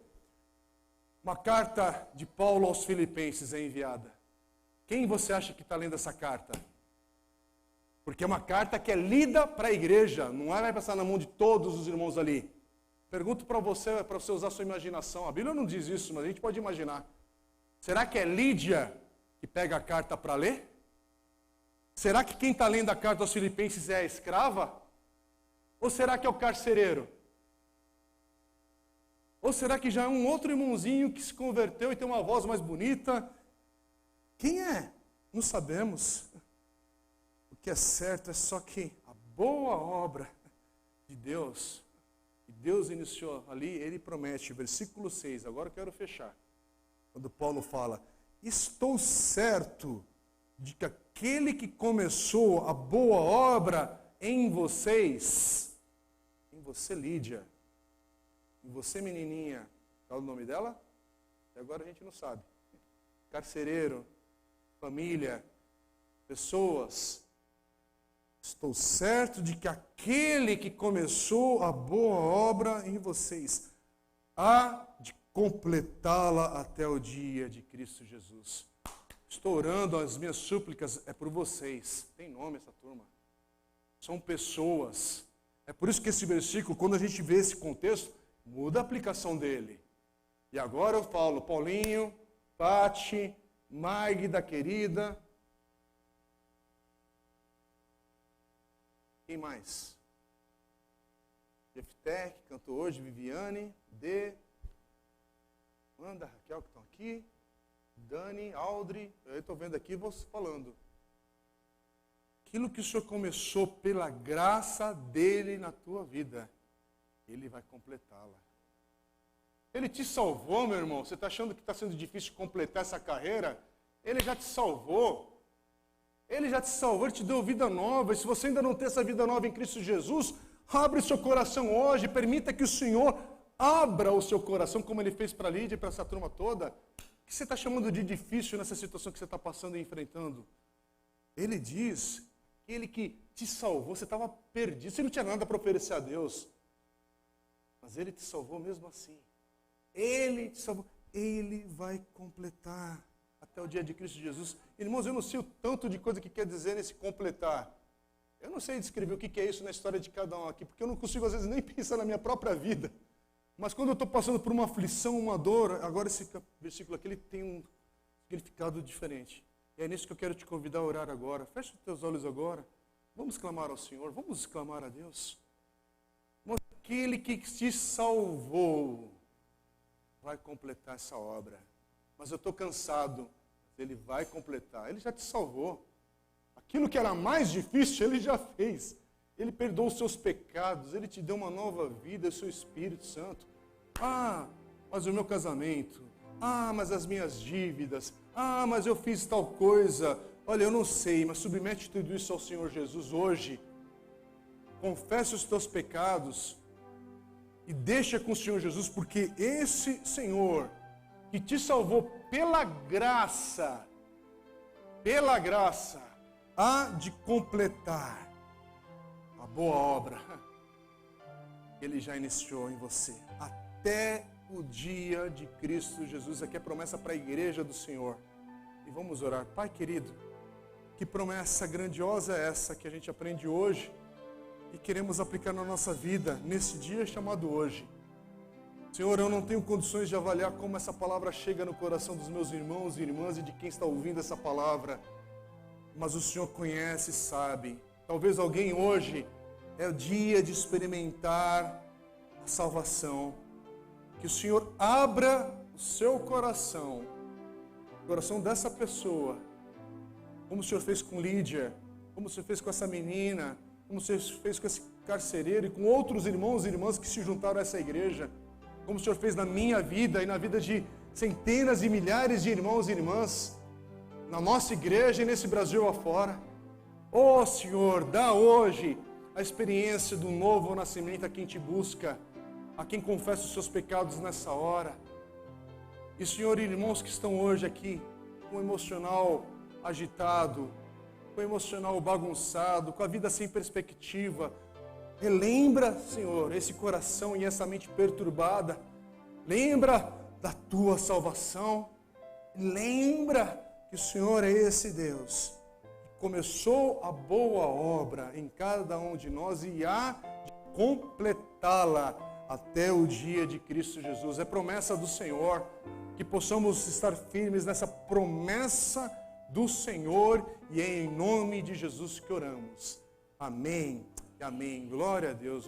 Uma carta de Paulo aos Filipenses é enviada. Quem você acha que está lendo essa carta? Porque é uma carta que é lida para a igreja, não vai passar na mão de todos os irmãos ali. Pergunto para você usar a sua imaginação. A Bíblia não diz isso, mas a gente pode imaginar. Será que é Lídia que pega a carta para ler? Será que quem está lendo a carta aos Filipenses é a escrava? Ou será que é o carcereiro? Ou será que já é um outro irmãozinho que se converteu e tem uma voz mais bonita? Quem é? Não sabemos. O que é certo é só que a boa obra de Deus, que Deus iniciou ali, Ele promete, versículo 6, agora eu quero fechar. Quando Paulo fala, estou certo de que aquele que começou a boa obra em vocês, em você, Lídia, em você, menininha, qual é o nome dela? E agora a gente não sabe. Carcereiro, família, pessoas. Estou certo de que aquele que começou a boa obra em vocês há de completá-la até o dia de Cristo Jesus. Estou orando, as minhas súplicas é por vocês. Tem nome essa turma. São pessoas. É por isso que esse versículo, quando a gente vê esse contexto, muda a aplicação dele. E agora eu falo, Paulinho, Pati, Magda, querida. Quem mais? Jefté, que cantou hoje, Viviane, Amanda, Raquel, que estão aqui, Dani, Aldri, eu estou vendo aqui, vou falando. Aquilo que o Senhor começou pela graça dele na tua vida, Ele vai completá-la. Ele te salvou, meu irmão. Você está achando que está sendo difícil completar essa carreira? Ele já te salvou. Ele já te salvou, Ele te deu vida nova. E se você ainda não tem essa vida nova em Cristo Jesus, abre o seu coração hoje. Permita que o Senhor abra o seu coração, como Ele fez para a Lídia e para essa turma toda. O que você está chamando de difícil nessa situação que você está passando e enfrentando? Ele diz, Ele que te salvou, você estava perdido, você não tinha nada para oferecer a Deus. Mas Ele te salvou mesmo assim. Ele te salvou. Ele vai completar até o dia de Cristo Jesus. Irmãos, eu não sei o tanto de coisa que quer dizer nesse completar. Eu não sei descrever o que é isso na história de cada um aqui, porque eu não consigo às vezes nem pensar na minha própria vida. Mas quando eu estou passando por uma aflição, uma dor, agora esse versículo aqui ele tem um significado diferente. E é nisso que eu quero te convidar a orar agora. Fecha os teus olhos agora. Vamos clamar ao Senhor, vamos clamar a Deus. Aquele que te salvou vai completar essa obra. Mas eu estou cansado. Ele vai completar. Ele já te salvou. Aquilo que era mais difícil, Ele já fez. Ele perdoou os seus pecados. Ele te deu uma nova vida, o seu Espírito Santo. Ah, mas o meu casamento. Ah, mas as minhas dívidas. Ah, mas eu fiz tal coisa. Olha, eu não sei, mas submete tudo isso ao Senhor Jesus hoje. Confesse os teus pecados. E deixa com o Senhor Jesus, porque esse Senhor que te salvou pela graça, há de completar a boa obra que Ele já iniciou em você, até o dia de Cristo Jesus. Aqui é promessa para a igreja do Senhor. E vamos orar. Pai querido, que promessa grandiosa é essa que a gente aprende hoje e queremos aplicar na nossa vida, nesse dia chamado hoje. Senhor, eu não tenho condições de avaliar como essa palavra chega no coração dos meus irmãos e irmãs e de quem está ouvindo essa palavra, mas o Senhor conhece e sabe. Talvez alguém hoje é o dia de experimentar a salvação. Que o Senhor abra o seu coração o coração dessa pessoa, como o Senhor fez com Lídia, como o Senhor fez com essa menina, como o Senhor fez com esse carcereiro e com outros irmãos e irmãs que se juntaram a essa igreja, como o Senhor fez na minha vida e na vida de centenas e milhares de irmãos e irmãs, na nossa igreja e nesse Brasil afora. Ó Senhor, dá hoje a experiência do novo nascimento a quem te busca, a quem confessa os seus pecados nessa hora. E Senhor, irmãos que estão hoje aqui, com o emocional agitado, com o emocional bagunçado, com a vida sem perspectiva, relembra, Senhor, esse coração e essa mente perturbada. Lembra da tua salvação. Lembra que o Senhor é esse Deus que começou a boa obra em cada um de nós e há de completá-la até o dia de Cristo Jesus. É promessa do Senhor que possamos estar firmes nessa promessa do Senhor, e é em nome de Jesus que oramos. Amém e amém. Glória a Deus.